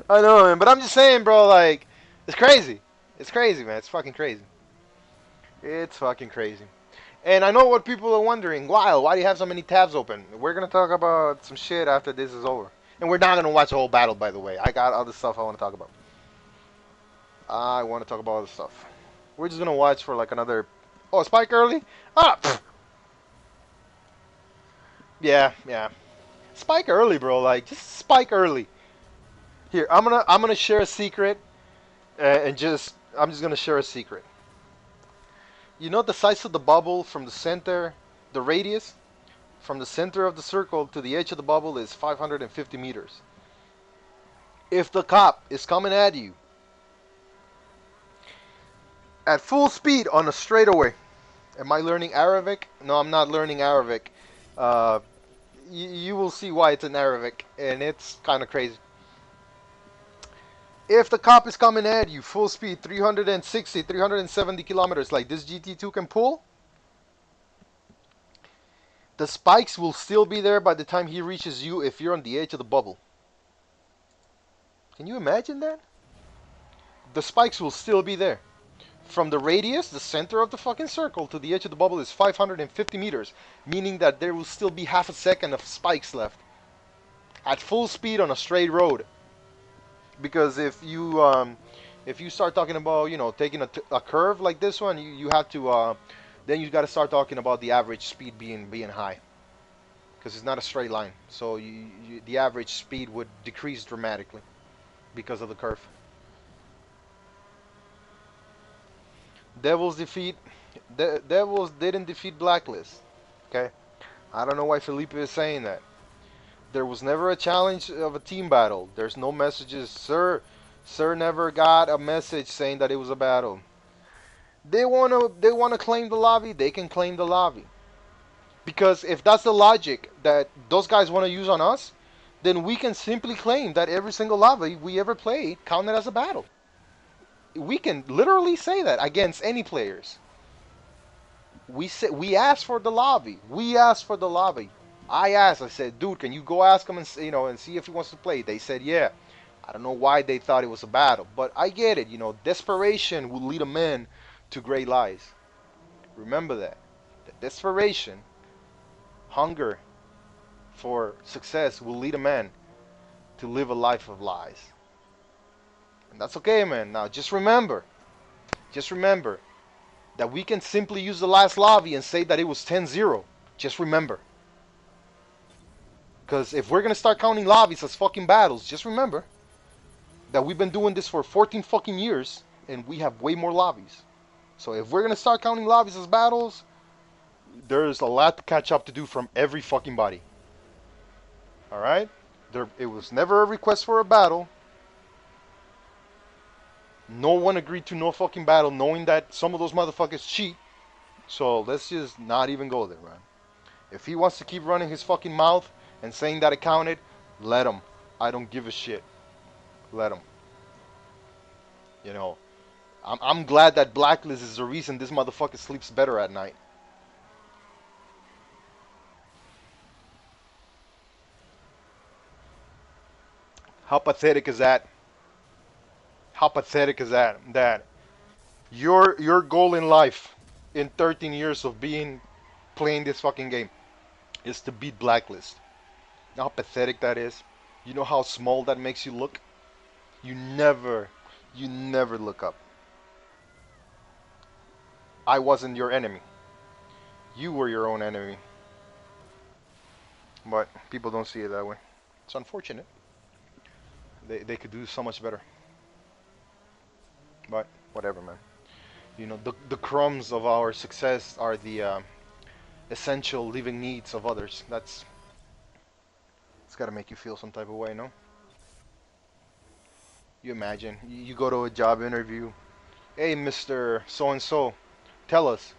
[SPEAKER 1] I know, man. But I'm just saying, bro. Like, it's crazy. It's crazy, man. It's fucking crazy. It's fucking crazy. And I know what people are wondering. Why do you have so many tabs open? We're gonna talk about some shit after this is over. And we're not gonna watch the whole battle, by the way. I got other stuff I want to talk about. I want to talk about other stuff. We're just gonna watch for like another. Oh, spike early? Ah, pfft. Yeah. Spike early, bro. Like, just spike early. Here, I'm gonna share a secret, and I'm just gonna share a secret. You know the size of the bubble from the center, the radius, from the center of the circle to the edge of the bubble is 550 meters. If the cop is coming at you at full speed on a straightaway, am I learning Arabic? No, I'm not learning Arabic. Uh, you will see why it's in Arabic, and it's kind of crazy. If the cop is coming at you full speed, 360, 370 kilometers, like this GT2 can pull, the spikes will still be there by the time he reaches you if you're on the edge of the bubble. Can you imagine that? The spikes will still be there. From the radius, the center of the fucking circle, to the edge of the bubble is 550 meters, meaning that there will still be half a second of spikes left. At full speed on a straight road. Because if you start talking about, you know, taking a curve like this one, you have to then you got to start talking about the average speed being high, because it's not a straight line, so the average speed would decrease dramatically because of the curve. Devils didn't defeat Blacklist. Okay, I don't know why Felipe is saying that. There was never a challenge of a team battle. There's no messages. Sir never got a message saying that it was a battle. They wanna claim the lobby, they can claim the lobby. Because if that's the logic that those guys want to use on us, then we can simply claim that every single lobby we ever played counted as a battle. We can literally say that against any players. We asked for the lobby. We asked for the lobby. I asked. I said, dude, can you go ask him and and see if he wants to play? They said, yeah. I don't know why they thought it was a battle, but I get it. You know, desperation will lead a man to great lies. Remember that. The desperation, hunger for success will lead a man to live a life of lies. And that's okay, man. Now, just remember that we can simply use the last lobby and say that it was 10-0. Just remember. Because if we're going to start counting lobbies as fucking battles, just remember that we've been doing this for 14 fucking years and we have way more lobbies. So if we're going to start counting lobbies as battles, there's a lot to catch up to do from every fucking body. Alright? It was never a request for a battle. No one agreed to no fucking battle, knowing that some of those motherfuckers cheat. So let's just not even go there, man. If he wants to keep running his fucking mouth and saying that it counted, let him. I don't give a shit. Let him. You know, I'm glad that Blacklist is the reason this motherfucker sleeps better at night. How pathetic is that? How pathetic is that? That your goal in life, in 13 years of being playing this fucking game, is to beat Blacklist. You know how pathetic that is? You know how small that makes you look? You never, you never look up. I wasn't your enemy. You were your own enemy. But people don't see it that way. It's unfortunate. They could do so much better. But whatever, man. You know, the crumbs of our success are the essential living needs of others. It's got to make you feel some type of way, no? You imagine you go to a job interview. Hey, Mister So and So, tell us.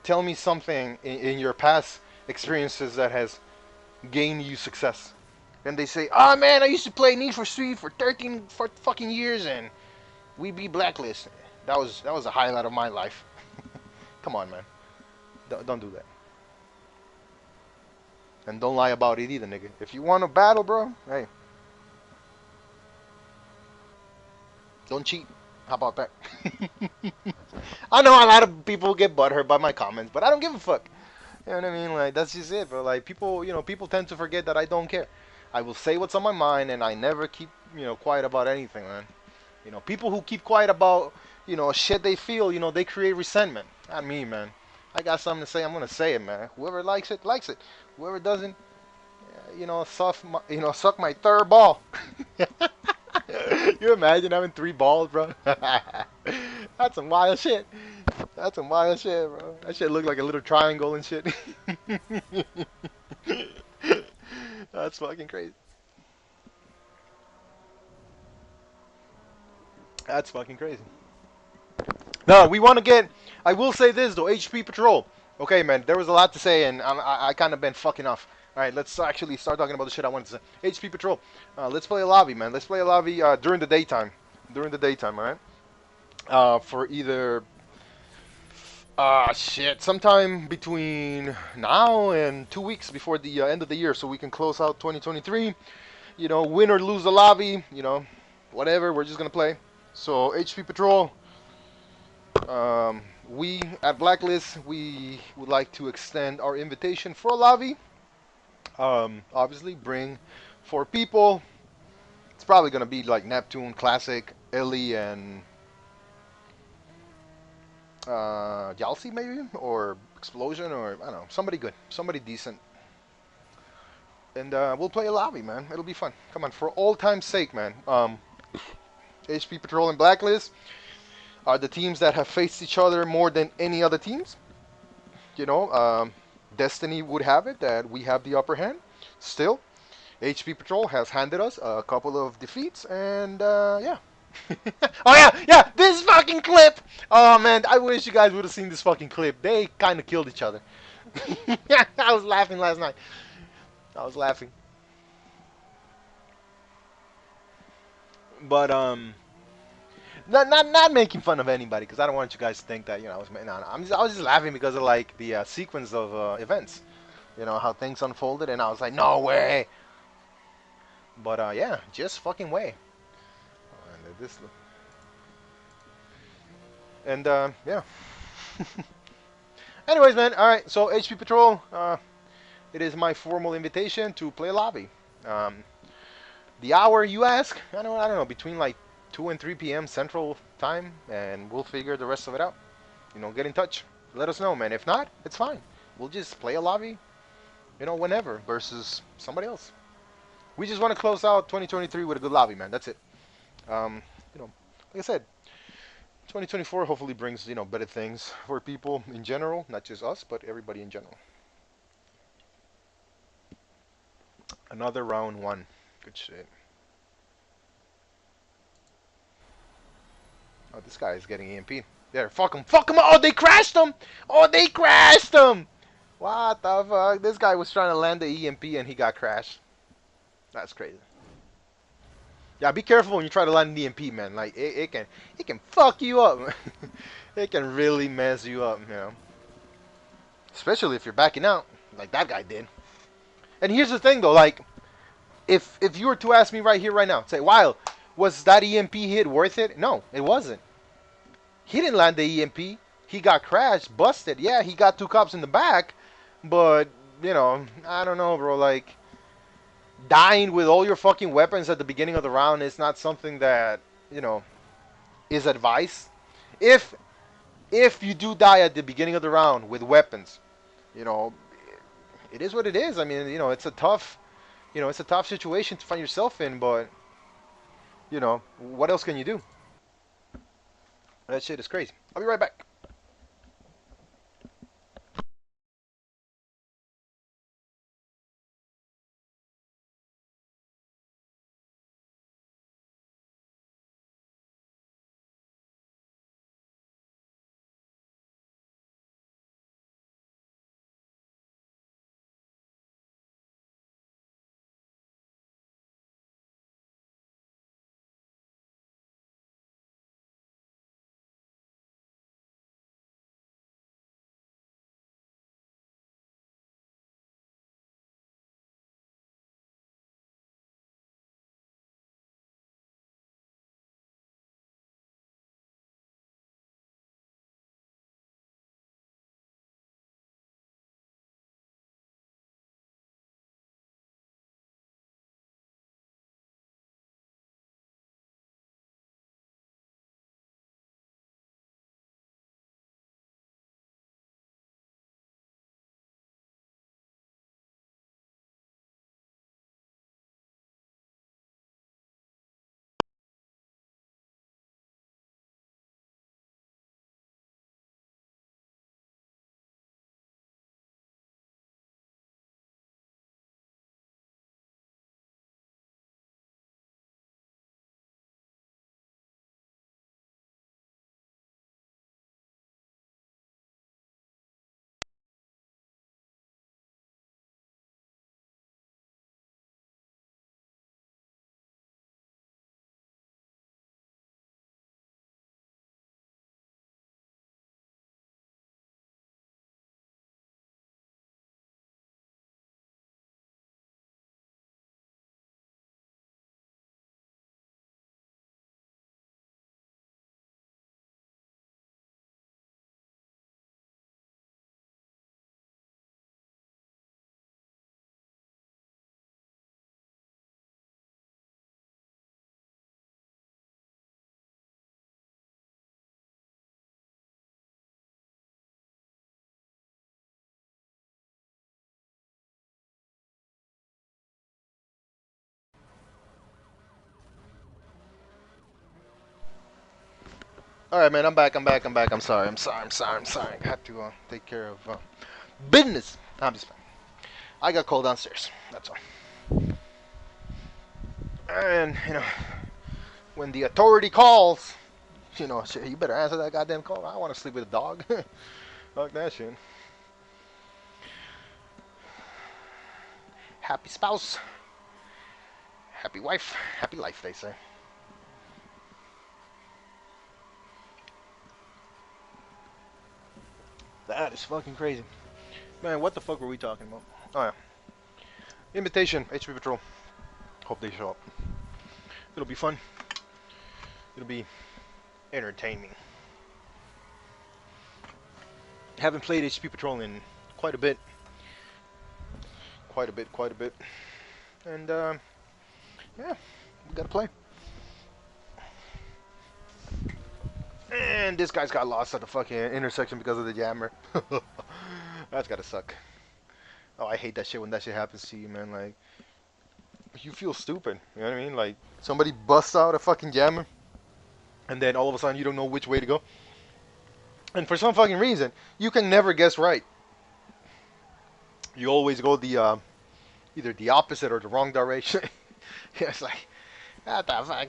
[SPEAKER 1] Tell me something in your past experiences that has gained you success. And they say, "Oh man, I used to play Need for Speed for 13 fucking years, and we beat Blacklist. That was a highlight of my life." Come on, man. Don't do that. And don't lie about it either, nigga. If you want to battle, bro, hey, don't cheat. How about that? I know a lot of people get butthurt by my comments, but I don't give a fuck. You know what I mean? Like that's just it, bro. Like people, people tend to forget that I don't care. I will say what's on my mind, and I never keep, quiet about anything, man. People who keep quiet about, shit they feel, they create resentment. Not me, man. I got something to say. I'm gonna say it, man. Whoever likes it, likes it. Whoever doesn't, suck my third ball. You imagine having three balls, bro? That's some wild shit. That's some wild shit, bro. That shit look like a little triangle and shit. That's fucking crazy. That's fucking crazy. No, we want to get. I will say this though, HP Patrol. Okay, man, there was a lot to say, and I kind of been fucking off. All right, let's actually start talking about the shit I wanted to say. HP Patrol. Let's play a lobby, man. Let's play a lobby during the daytime. During the daytime, all right. For either shit, sometime between now and 2 weeks before the end of the year, so we can close out 2023. Win or lose the lobby, whatever. We're just gonna play. So HP Patrol. We at Blacklist, we would like to extend our invitation for a lobby. Obviously, bring 4 people. It's probably gonna be like Neptune, Classic, Ellie, and Yalsi maybe, or Explosion, or I don't know, somebody good, somebody decent. And we'll play a lobby, man. It'll be fun. Come on, for all time's sake, man. HP Patrol and Blacklist are the teams that have faced each other more than any other teams. You know, Destiny would have it that we have the upper hand. Still, HP Patrol has handed us a couple of defeats, and yeah. Oh yeah, this fucking clip. Oh man, I wish you guys would have seen this fucking clip. They kind of killed each other. I was laughing last night. I was laughing, but not making fun of anybody because I don't want you guys to think that I was I was just laughing because of like the sequence of events. How things unfolded, and I was like, no way. But yeah, just fucking way. And this, and yeah. Anyways, man. All right. So HP Patrol, it is my formal invitation to play lobby. Um, the hour you ask, I don't know, between like 2 and 3 p.m. Central Time, and we'll figure the rest of it out. Get in touch. Let us know, man. If not, it's fine. We'll just play a lobby, whenever versus somebody else. We just want to close out 2023 with a good lobby, man. That's it. Um, like I said, 2024 hopefully brings better things for people in general, not just us, but everybody in general. Another round one. Good shit. Oh, this guy is getting EMP. There, fuck him. Fuck him. Oh, they crashed him. Oh, they crashed him. What the fuck? This guy was trying to land the EMP and he got crashed. That's crazy. Yeah, be careful when you try to land an EMP, man. Like it can fuck you up. It can really mess you up, you know. Especially if you're backing out, like that guy did. And here's the thing, though, like if you were to ask me right here, right now, say, Wild, was that EMP hit worth it? No, it wasn't. He didn't land the EMP. He got crashed, busted. Yeah, he got two cops in the back, but I don't know, bro. Like dying with all your fucking weapons at the beginning of the round is not something that you know is advised. If if you do die at the beginning of the round with weapons, you know, it is what it is. I mean, it's a tough situation to find yourself in, but what else can you do? That shit is crazy. I'll be right back. All right, man. I'm back. I'm back. I'm back. I'm sorry. I'm sorry. I'm sorry. I'm sorry. I had to take care of business. I'm just. I got called downstairs. That's all. And when the authority calls, shit, you better answer that goddamn call. I want to sleep with a dog. Fuck that shit. Happy spouse, happy wife, happy life, they say. That is fucking crazy. Man, what the fuck were we talking about? Oh, yeah. Invitation, HP Patrol. Hope they show up. It'll be fun. It'll be entertaining. Haven't played HP Patrol in quite a bit. Quite a bit, quite a bit. And, yeah, we gotta play. And this guy's got lost at the fucking intersection because of the jammer. That's gotta suck. Oh, I hate that shit when that shit happens to you, man. Like, you feel stupid. You know what I mean? Like, somebody busts out a fucking jammer, and then all of a sudden you don't know which way to go. And for some fucking reason, you can never guess right. You always go either the opposite or the wrong direction. It's like, what the fuck?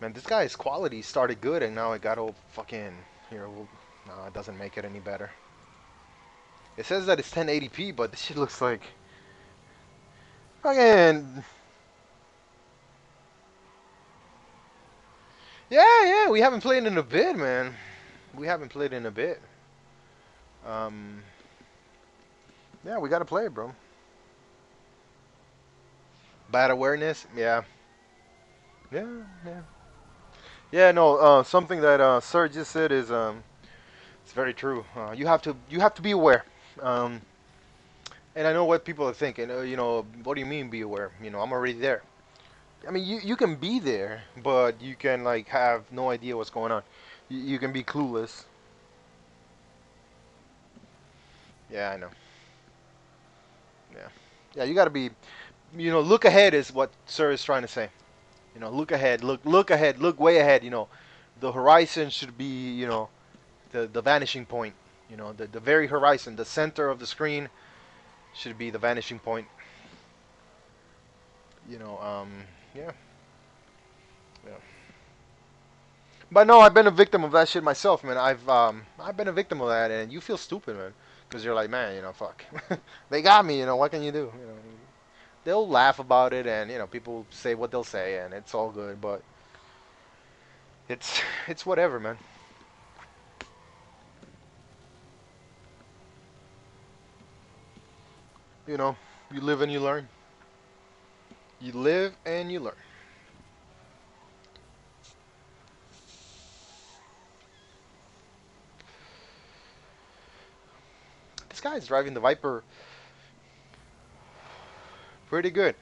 [SPEAKER 1] Man, this guy's quality started good and now it got all fucking here. Well, no, it doesn't make it any better. It says that it's 1080p, but this shit looks like fucking. Yeah, yeah. We haven't played in a bit, man. We haven't played in a bit. Um, yeah, we gotta play it, bro. Bad awareness. Yeah, yeah, yeah. Yeah, no. Something that Sir just said is it's very true. You have to be aware. Um, and I know what people are thinking. What do you mean be aware? I'm already there. I mean, you can be there, but you can like have no idea what's going on. You can be clueless. Yeah, I know. Yeah, yeah. You got to be. Look ahead is what Sir is trying to say. Look ahead. Look ahead. Look way ahead. The horizon should be the vanishing point. The very horizon, the center of the screen should be the vanishing point. You know. Yeah. Yeah. But no, I've been a victim of that shit myself, man. I've been a victim of that, and you feel stupid, man, because you're like, man, fuck, they got me, what can you do? They'll laugh about it, and people say what they'll say, and it's all good, but it's it's whatever, man. You know, you live and you learn. You live and you learn. This guy's driving the Viper pretty good,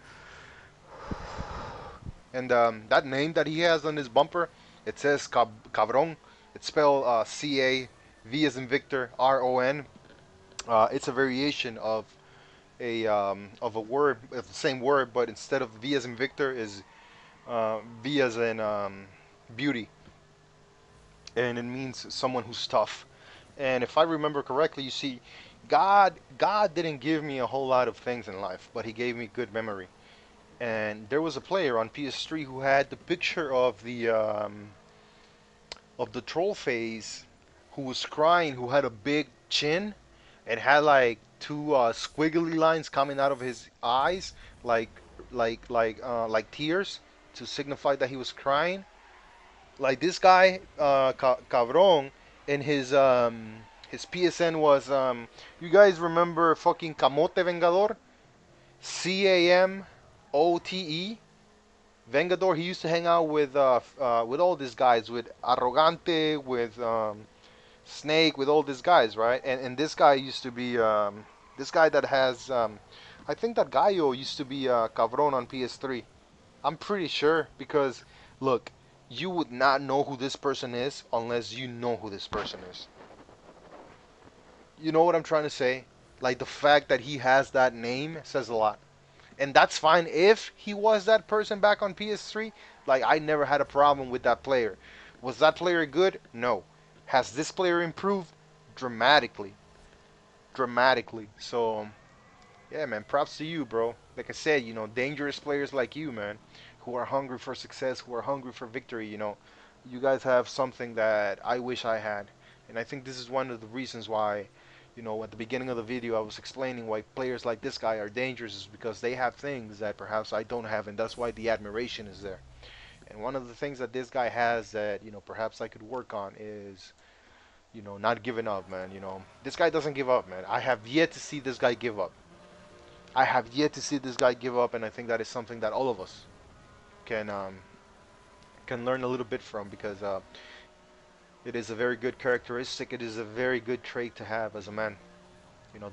[SPEAKER 1] and that name that he has on his bumper, it says Cabron. It's spelled C-A-V as in Victor, R-O-N. It's a variation of a word, of the same word, but instead of V as in Victor is B as in beauty, and it means someone who's tough. And if I remember correctly, you see, God didn't give me a whole lot of things in life, but He gave me good memory. And there was a player on PS3 who had the picture of the troll phase, who was crying, who had a big chin, and had like two squiggly lines coming out of his eyes, like like tears to signify that he was crying. Like this guy, Cabron, in his PSN was you guys remember fucking Camote Vengador? Camote Vengador. He used to hang out with all these guys, with Arrogante, with Snake, with all these guys, right? And this guy used to be this guy that has I think that Gallo used to be Cabron on PS3. I'm pretty sure because look, you would not know who this person is unless you know who this person is. You know what I'm trying to say? Like the fact that he has that name says a lot. And that's fine if he was that person back on PS3. Like I never had a problem with that player. Was that player good? No. Has this player improved? Dramatically. Dramatically. So yeah, man, props to you, bro. Like I said, dangerous players like you, man, who are hungry for success, who are hungry for victory, you guys have something that I wish I had. And I think this is one of the reasons why, at the beginning of the video, I was explaining why players like this guy are dangerous is because they have things that perhaps I don't have, and that's why the admiration is there. And one of the things that this guy has that, perhaps I could work on is, not giving up, man. This guy doesn't give up, man. I have yet to see this guy give up. I have yet to see this guy give up, and I think that is something that all of us can can learn a little bit from because it is a very good characteristic. It is a very good trait to have as a man.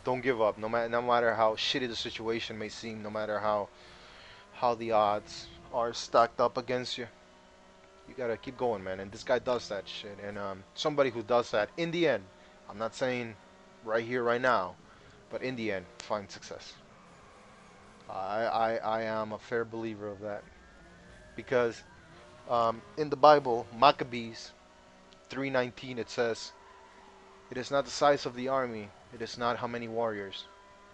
[SPEAKER 1] Don't give up, no matter how shitty the situation may seem, no matter how the odds are stacked up against you. You gotta keep going, man. And this guy does that shit. And somebody who does that in the end, I'm not saying right here, right now, but in the end, finds success. I am a fair believer of that because in the Bible, Maccabees, 3:19 it says, "It is not the size of the army, it is not how many warriors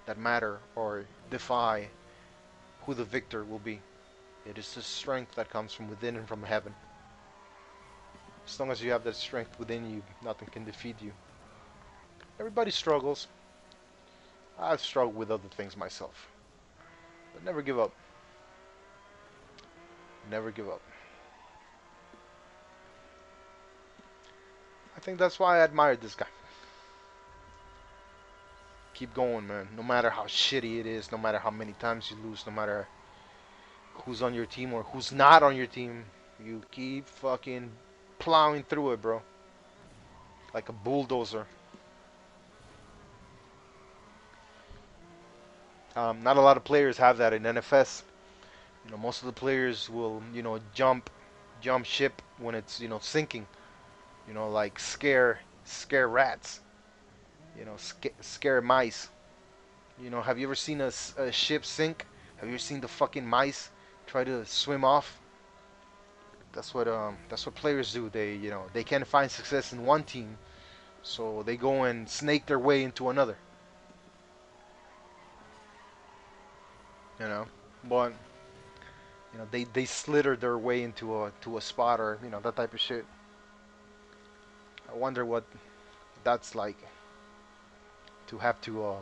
[SPEAKER 1] that matter or defy who the victor will be. It is the strength that comes from within and from heaven. As long as you have that strength within you, nothing can defeat you." Everybody struggles. I've struggled with other things myself. But never give up. Never give up. I think that's why I admired this guy. Keep going, man. No matter how shitty it is, no matter how many times you lose, no matter who's on your team or who's not on your team, you keep fucking plowing through it, bro. Like a bulldozer. Not a lot of players have that in NFS. Most of the players will, jump ship when it's, sinking. Like scare rats. Scare mice. Have you ever seen a ship sink? Have you ever seen the fucking mice try to swim off? That's what players do. They can't find success in one team, so they go and snake their way into another. You know, but they slither their way into a spot, or that type of shit. I wonder what that's like to have to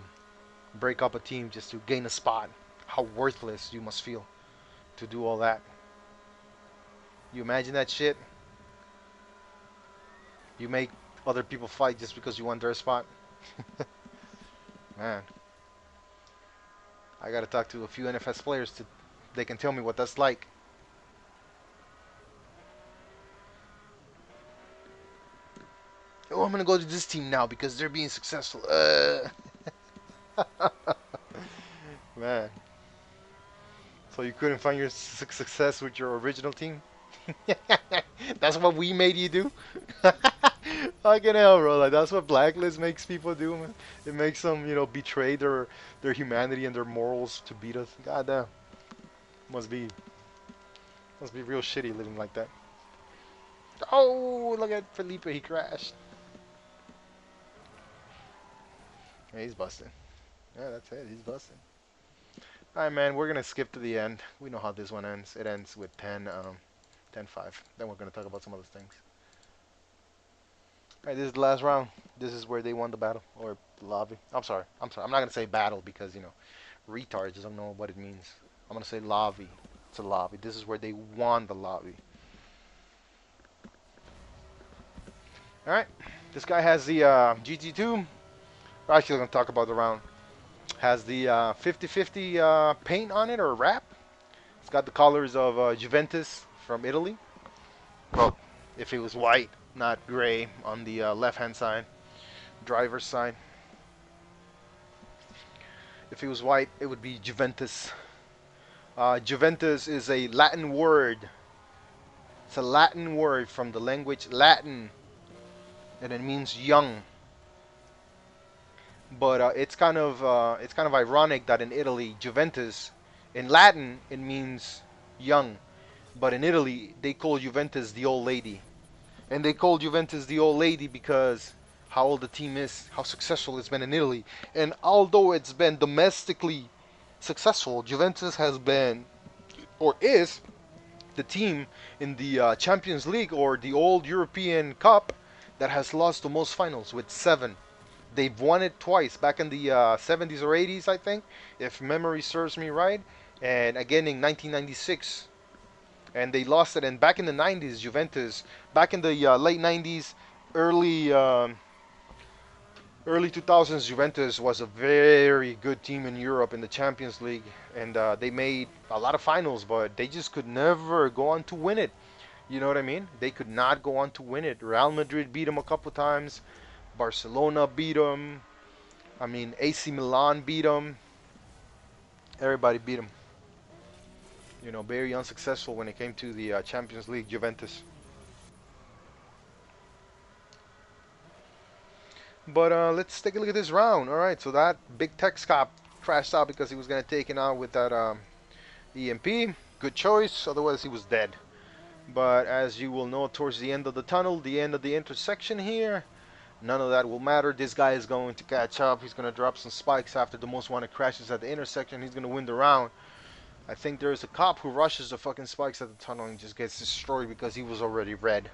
[SPEAKER 1] break up a team just to gain a spot. How worthless you must feel to do all that. You imagine that shit? You make other people fight just because you want their spot? Man, I gotta talk to a few NFS players to they can tell me what that's like. Oh, I'm gonna go to this team now because they're being successful. Man, so you couldn't find your success with your original team? That's what we made you do? Fucking hell, bro. Like, that's what Blacklist makes people do, man. It makes them, betray their humanity and their morals to beat us. God damn. Must be real shitty living like that. Oh, look at Felipe. He crashed. Yeah, he's busting. Yeah, that's it. He's busting. Alright, man. We're going to skip to the end. We know how this one ends. It ends with 10-5. Then we're going to talk about some other things. Alright, this is the last round. This is where they won the battle. Or lobby. I'm sorry. I'm not going to say battle because, retards don't know what it means. I'm going to say lobby. It's a lobby. This is where they won the lobby. Alright. This guy has the GT2. We're actually going to talk about the round. Has the 50-50 paint on it, or wrap. It's got the colors of Juventus from Italy. Well, if it was white, not gray, on the left-hand side, driver's side. If it was white, it would be Juventus. Juventus is a Latin word. It's a Latin word from the language Latin, and it means young. But it's kind of ironic that in Italy, Juventus, in Latin, it means young, but in Italy they call Juventus the old lady, and they call Juventus the old lady because how old the team is, how successful it's been in Italy, and although it's been domestically successful, Juventus has been, or is, the team in the Champions League or the old European Cup that has lost the most finals with 7. They've won it twice, back in the 70s or 80s, I think, if memory serves me right, and again in 1996. And they lost it. And back in the 90s, Juventus, back in the late 90s, early 2000s, Juventus was a very good team in Europe in the Champions League, and they made a lot of finals, but they just could never go on to win it. You know what I mean? They could not go on to win it. Real Madrid beat them a couple times. Barcelona beat them. I mean, AC Milan beat them. Everybody beat them. Very unsuccessful when it came to the Champions League, Juventus. But let's take a look at this round. All right, so that big Tex cop crashed out because he was going to take it out with that EMP. Good choice, otherwise he was dead. But as you will know, towards the end of the tunnel, the end of the intersection here, none of that will matter. This guy is going to catch up. He's going to drop some spikes after the most wanted crashes at the intersection. He's going to win the round. I think there's a cop who rushes the fucking spikes at the tunnel and just gets destroyed because he was already red.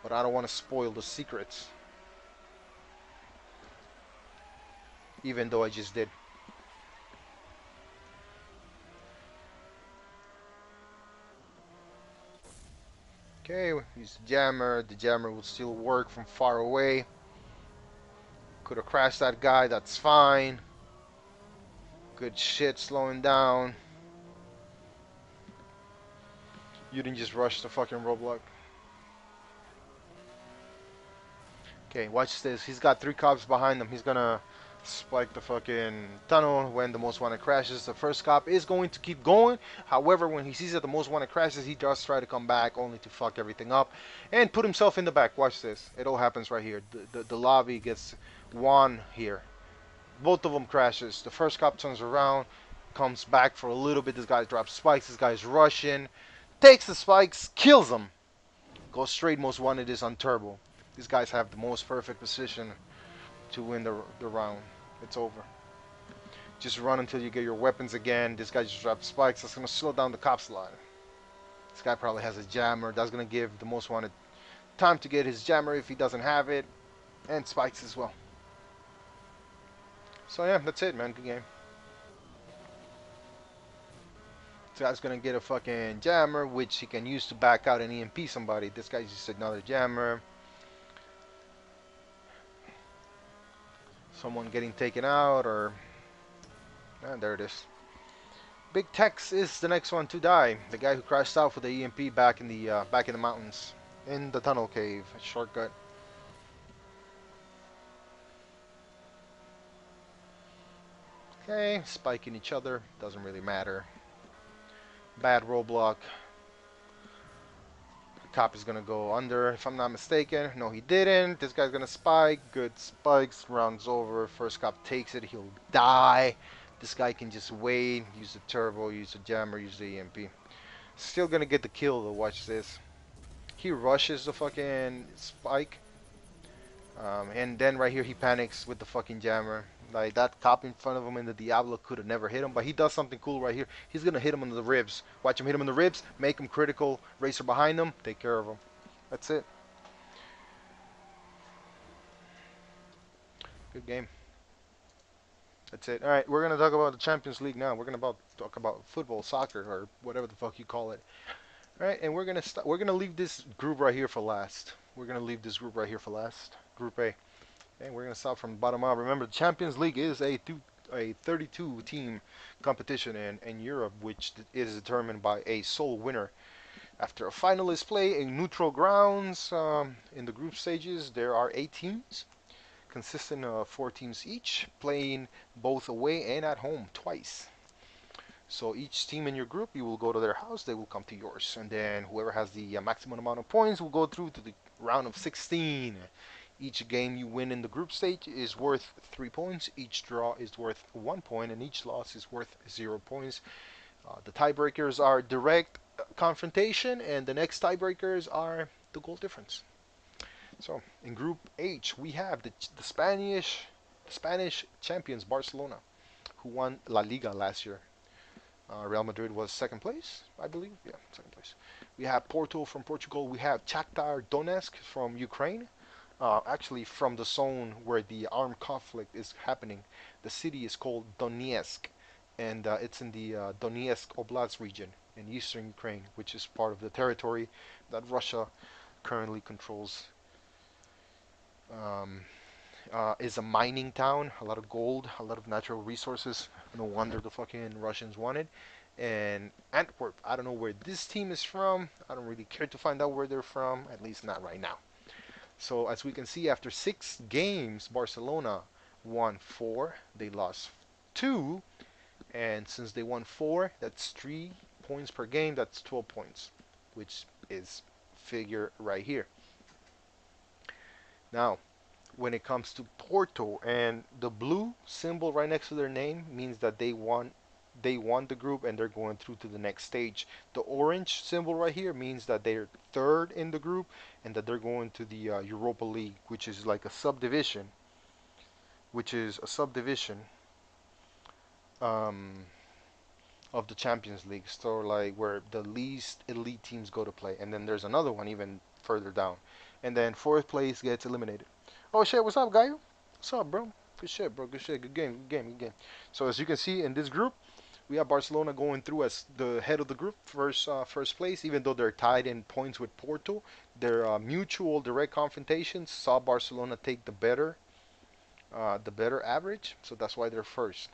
[SPEAKER 1] But I don't want to spoil the secrets, even though I just did. Okay, use the jammer. The jammer will still work from far away. Could have crashed that guy, that's fine. Good shit, slowing down. You didn't just rush the fucking roadblock. Okay, watch this. He's got three cops behind him. He's gonna spike the fucking tunnel when the most wanted crashes. The first cop is going to keep going. However, when he sees that the most wanted crashes, he does try to come back only to fuck everything up and put himself in the back. Watch this. It all happens right here. The lobby gets won here. Both of them crashes. The first cop turns around, comes back for a little bit. This guy drops spikes. This guy's rushing, takes the spikes, kills him. Goes straight. Most wanted is on turbo. These guys have the most perfect position to win the round. It's over. Just run until you get your weapons again. This guy just dropped spikes. That's going to slow down the cops line. This guy probably has a jammer. That's going to give the most wanted time to get his jammer if he doesn't have it. And spikes as well. So yeah, that's it, man. Good game. This guy's going to get a fucking jammer, which he can use to back out and EMP somebody. This guy's just another jammer. Someone getting taken out, or there it is. Big Tex is the next one to die. The guy who crashed out with the EMP back in the mountains, in the tunnel cave. Shortcut. Okay, spiking each other. Doesn't really matter. Bad roadblock. Cop is gonna go under, if I'm not mistaken. No, he didn't. This guy's gonna spike. Good spikes. Round's over. First cop takes it. He'll die. This guy can just wait. Use the turbo. Use the jammer. Use the EMP. Still gonna get the kill though. Watch this. He rushes the fucking spike. And then right here he panics with the fucking jammer. Like that cop in front of him in the Diablo could have never hit him, but he does something cool right here. He's gonna hit him on the ribs. Watch him hit him on the ribs, make him critical. Racer behind him, take care of him. That's it. Good game. That's it. All right, we're gonna talk about the Champions League now. We're gonna talk about football, soccer, or whatever the fuck you call it. All right, and we're gonna leave this group right here for last. We're gonna leave this group right here for last. Group A. Okay, we're gonna start from the bottom up. Remember, the Champions League is a 32 team competition in Europe, which is determined by a sole winner. After a finalist play in neutral grounds in the group stages, there are 8 teams, consisting of 4 teams each, playing both away and at home twice. So each team in your group, you will go to their house, they will come to yours, and then whoever has the maximum amount of points will go through to the round of 16. Each game you win in the group stage is worth 3 points, each draw is worth 1 point, and each loss is worth 0 points. The tiebreakers are direct confrontation, and the next tiebreakers are the goal difference. So in Group H, we have the Spanish champions Barcelona, who won La Liga last year. Real Madrid was second place, I believe. Yeah, second place. We have Porto from Portugal. We have Shakhtar Donetsk from Ukraine. Actually, from the zone where the armed conflict is happening. The city is called Donetsk, and it's in the Donetsk Oblast region in eastern Ukraine, which is part of the territory that Russia currently controls. Um, is a mining town, a lot of gold, a lot of natural resources. No wonder the fucking Russians wanted. And Antwerp, I don't know where this team is from. I don't really care to find out where they're from, at least not right now. So as we can see, after 6 games, Barcelona won 4. They lost 2. And since they won 4, that's 3 points per game. That's 12 points, which is figure right here. Now, when it comes to Porto, and the blue symbol right next to their name means that they won they won the group and they're going through to the next stage. The orange symbol right here means that they're third in the group and that they're going to the Europa League, which is like a subdivision, which is a subdivision um, of the Champions League. So like where the least elite teams go to play, and then there's another one even further down, and then fourth place gets eliminated. Oh shit, what's up, guy? What's up, bro? Good shit, bro. Good shit. Good game. Good game. Good game. So as you can see in this group, we have Barcelona going through as the head of the group, first place. Even though they're tied in points with Porto, their mutual direct confrontations saw Barcelona take the better average. So that's why they're first.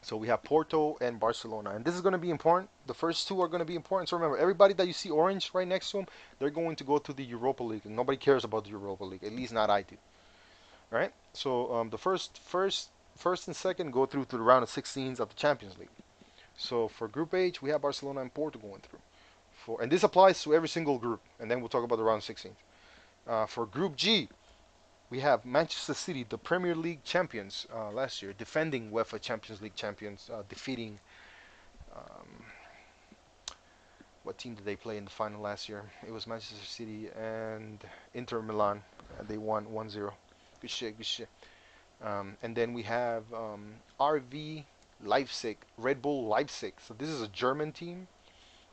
[SPEAKER 1] So we have Porto and Barcelona, and this is going to be important. The first two are going to be important. So remember, everybody that you see orange right next to them, they're going to go to the Europa League, and nobody cares about the Europa League. At least not I do. All right. So the first and second go through to the round of 16s of the Champions League. So for Group H, we have Barcelona and Porto going through. And this applies to every single group, and then we'll talk about the round of 16s. For Group G, we have Manchester City, the Premier League champions last year, defending UEFA Champions League champions, defeating um, what team did they play in the final last year? It was Manchester City and Inter Milan. They won 1-0. Good shit, good shit. And then we have RV Leipzig, Red Bull Leipzig. So this is a German team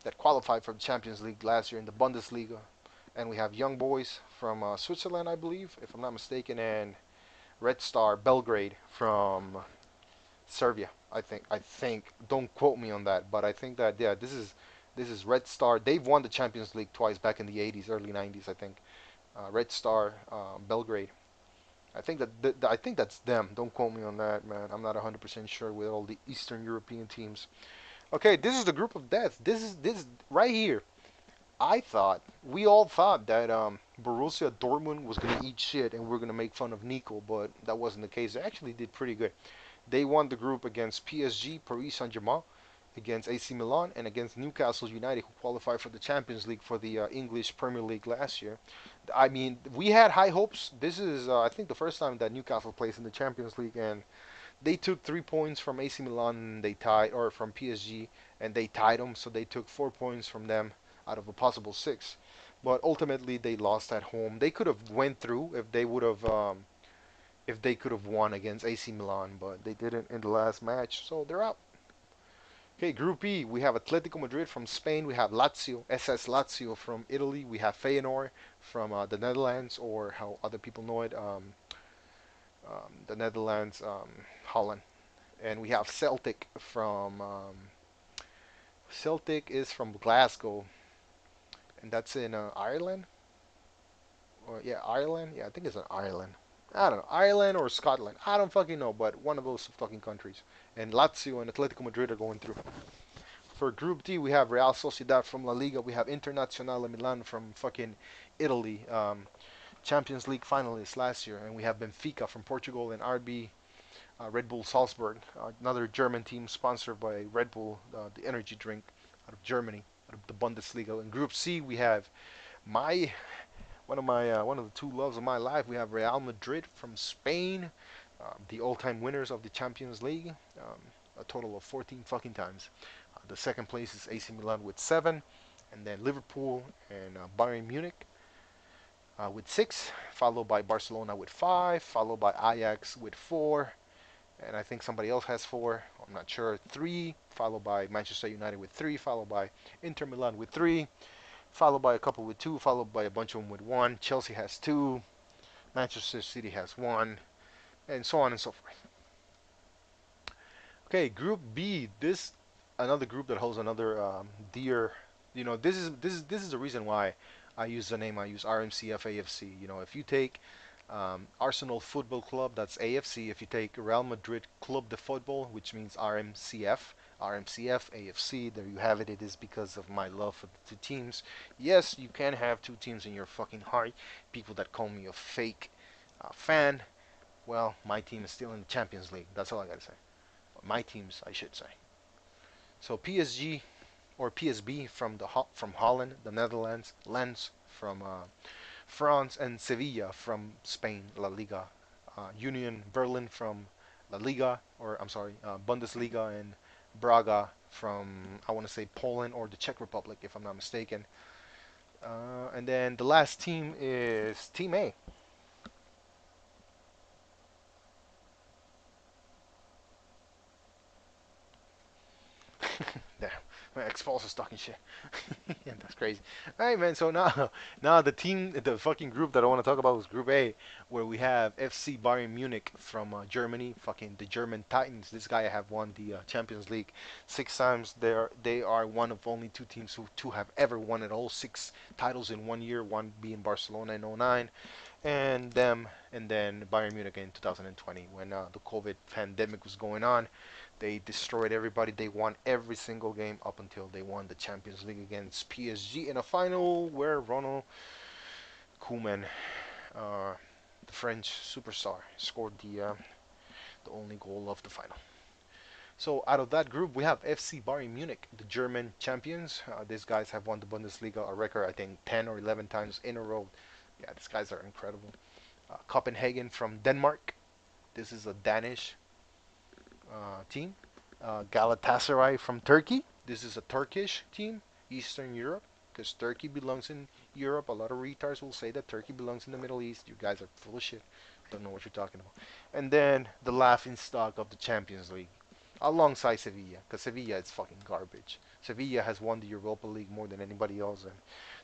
[SPEAKER 1] that qualified for the Champions League last year in the Bundesliga. And we have Young Boys from Switzerland, I believe, if I'm not mistaken, and Red Star Belgrade from Serbia. I think. Don't quote me on that, but I think that yeah, this is Red Star. They've won the Champions League twice back in the 80s, early 90s, I think. Red Star Belgrade. I think that's them. Don't quote me on that, man. I'm not 100% sure with all the Eastern European teams. Okay, this is the group of death. This right here. We all thought that Borussia Dortmund was gonna eat shit and we're gonna make fun of Nico, but that wasn't the case. They actually did pretty good. They won the group against PSG, Paris Saint-Germain, against AC Milan, and against Newcastle United, who qualified for the Champions League for the English Premier League last year. I mean, we had high hopes. This is, I think, the first time that Newcastle plays in the Champions League, and they took 3 points from AC Milan, and they tied, or from PSG, and they tied them. So they took 4 points from them out of a possible six. But ultimately, they lost at home. They could have went through if they could have won against AC Milan, but they didn't in the last match, so they're out. Okay, Group E, we have Atletico Madrid from Spain, we have Lazio, SS Lazio from Italy, we have Feyenoord from the Netherlands, or how other people know it, the Netherlands, Holland, and we have Celtic is from Glasgow, and that's in Ireland, or yeah, Ireland, yeah, I think it's in Ireland. I don't know, Ireland or Scotland. I don't fucking know, but one of those fucking countries. And Lazio and Atletico Madrid are going through. For Group D, we have Real Sociedad from La Liga. We have Internazionale Milan from fucking Italy, Champions League finalists last year, and we have Benfica from Portugal and RB Red Bull Salzburg, another German team sponsored by Red Bull, the energy drink out of Germany, out of the Bundesliga. In Group C, we have my one of the two loves of my life. We have Real Madrid from Spain, the all-time winners of the Champions League, a total of 14 fucking times. The second place is AC Milan with 7, and then Liverpool and Bayern Munich with 6, followed by Barcelona with 5, followed by Ajax with 4, and I think somebody else has 4. I'm not sure. 3, followed by Manchester United with 3, followed by Inter Milan with 3, followed by a couple with 2, followed by a bunch of them with 1. Chelsea has 2, Manchester City has 1, and so on and so forth. Okay, Group B. This another group that holds another dear. This is the reason why I use the name I use, RMCF AFC. If you take Arsenal Football Club, that's AFC. If you take Real Madrid Club de Football, which means RMCF AFC, there you have it. It is because of my love for the two teams. Yes, you can have two teams in your fucking heart. People that call me a fake fan. Well, my team is still in the Champions League. That's all I gotta say. My teams, I should say. So PSG or PSB from Holland, the Netherlands, Lens from France, and Sevilla from Spain, La Liga. Union Berlin from La Liga, or I'm sorry, Bundesliga, and Braga from, I want to say, Poland or the Czech Republic, if I'm not mistaken. And then the last team is Team A. Damn, my ex-boss is talking shit. Yeah, that's crazy. All right, man. So now, now the fucking group that I want to talk about was Group A, where we have FC Bayern Munich from Germany, fucking the German Titans. This guy have won the Champions League 6 times. They are one of only two teams who to have ever won it all six titles in 1 year. One being Barcelona in '09, and them, and then Bayern Munich in 2020 when the COVID pandemic was going on. They destroyed everybody. They won every single game up until they won the Champions League against PSG in a final where Ronald Koeman, uh, the French superstar, scored the only goal of the final. So out of that group, we have FC Bayern Munich, the German champions. These guys have won the Bundesliga a record, I think, 10 or 11 times in a row. Yeah, these guys are incredible. Copenhagen from Denmark. This is a Danish team. Galatasaray from Turkey. This is a Turkish team, Eastern Europe, because Turkey belongs in Europe. A lot of retards will say that Turkey belongs in the Middle East. You guys are full of shit. Don't know what you're talking about. And then the laughing stock of the Champions League, alongside Sevilla, because Sevilla is fucking garbage. Sevilla has won the Europa League more than anybody else, and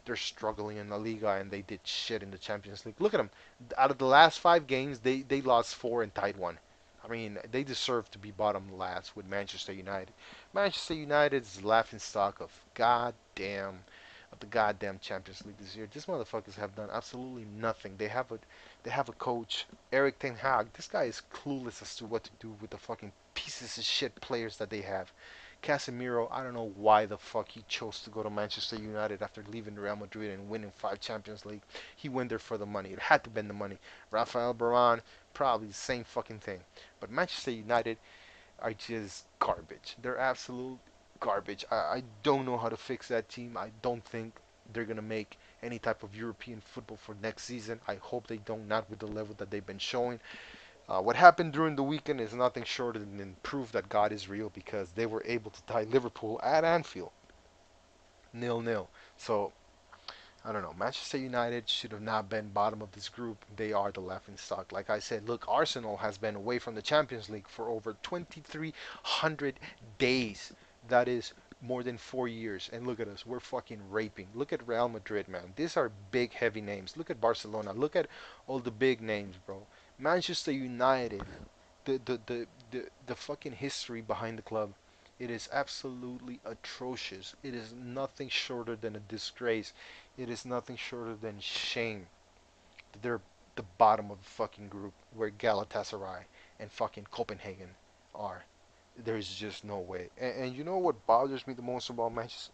[SPEAKER 1] they're struggling in La Liga, and they did shit in the Champions League. Look at them. Out of the last 5 games, they lost four and tied one. I mean, they deserve to be bottom last with Manchester United. Manchester United's laughing stock of the goddamn Champions League this year. These motherfuckers have done absolutely nothing. They have a coach, Eric Ten Hag. This guy is clueless as to what to do with the fucking pieces of shit players that they have. Casemiro, I don't know why the fuck he chose to go to Manchester United after leaving Real Madrid and winning 5 Champions League. He went there for the money. It had to be the money. Rafael Varane, probably the same fucking thing. But Manchester United are just garbage. They're absolute garbage. I don't know how to fix that team. I don't think they're gonna make any type of European football for next season. I hope they don't, not with the level that they've been showing. What happened during the weekend is nothing short than proof that God is real because they were able to tie Liverpool at Anfield 0-0. So I don't know. Manchester United should have not been bottom of this group. They are the laughing stock. Like I said, look, Arsenal has been away from the Champions League for over 2,300 days. That is more than 4 years. And look at us. We're fucking raping. Look at Real Madrid, man. These are big, heavy names. Look at Barcelona. Look at all the big names, bro. Manchester United, the fucking history behind the club. It is absolutely atrocious. It is nothing shorter than a disgrace. It is nothing shorter than shame. They're the bottom of the fucking group where Galatasaray and fucking Copenhagen are. There's just no way. And you know what bothers me the most about Manchester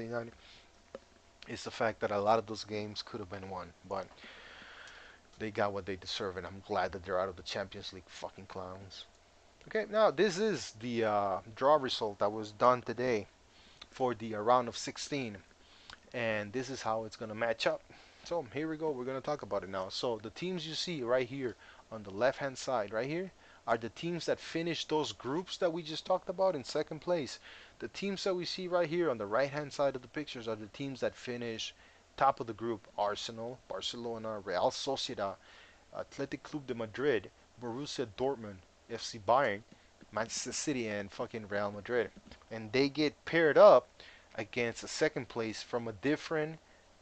[SPEAKER 1] United is the fact that a lot of those games could have been won, but they got what they deserve, and I'm glad that they're out of the Champions League, fucking clowns. Okay, now this is the draw result that was done today for the round of 16, and this is how it's gonna match up. So here we go. We're gonna talk about it now. So the teams you see right here on the left-hand side, right here, are the teams that finished those groups that we just talked about in second place. The teams that we see right here on the right-hand side of the pictures are the teams that finish top of the group: Arsenal, Barcelona, Real Sociedad, Athletic Club de Madrid, Borussia Dortmund, FC Bayern, Manchester City, and fucking Real Madrid. And they get paired up against a second place from a different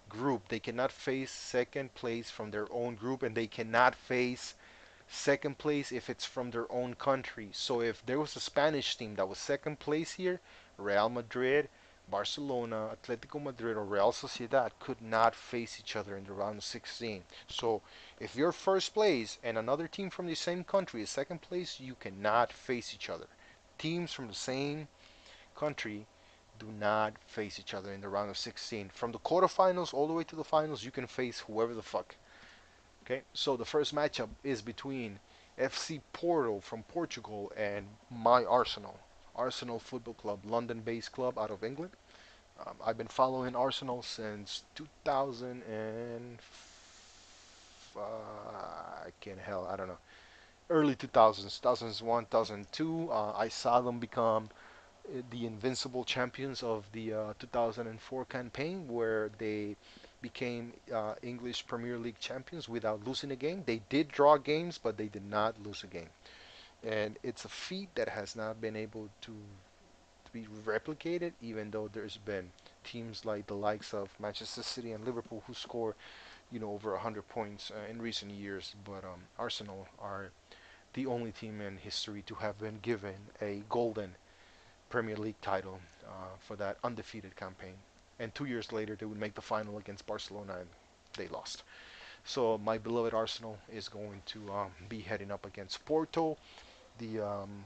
[SPEAKER 1] group. They cannot face second place from their own group, and they cannot face second place if it's from their own country. So if there was a Spanish team that was second place here, Real Madrid, Barcelona, Atletico Madrid, or Real Sociedad could not face each other in the round of 16. So if you're first place and another team from the same country is second place, you cannot face each other. Teams from the same country do not face each other in the round of 16. From the quarterfinals all the way to the finals, you can face whoever the fuck. Okay, so the first matchup is between FC Porto from Portugal and my Arsenal. Arsenal Football Club, London-based club out of England. I've been following Arsenal since 2000 and I can't hell, I don't know. early 2000s, 2001, 2002. I saw them become the invincible champions of the 2004 campaign, where they became English Premier League champions without losing a game. They did draw games, but they did not lose a game. And it's a feat that has not been able to be replicated, even though there's been teams like the likes of Manchester City and Liverpool who score, over 100 points in recent years. But Arsenal are the only team in history to have been given a golden Premier League title for that undefeated campaign. And 2 years later, they would make the final against Barcelona, and they lost. So my beloved Arsenal is going to be heading up against Porto. The um,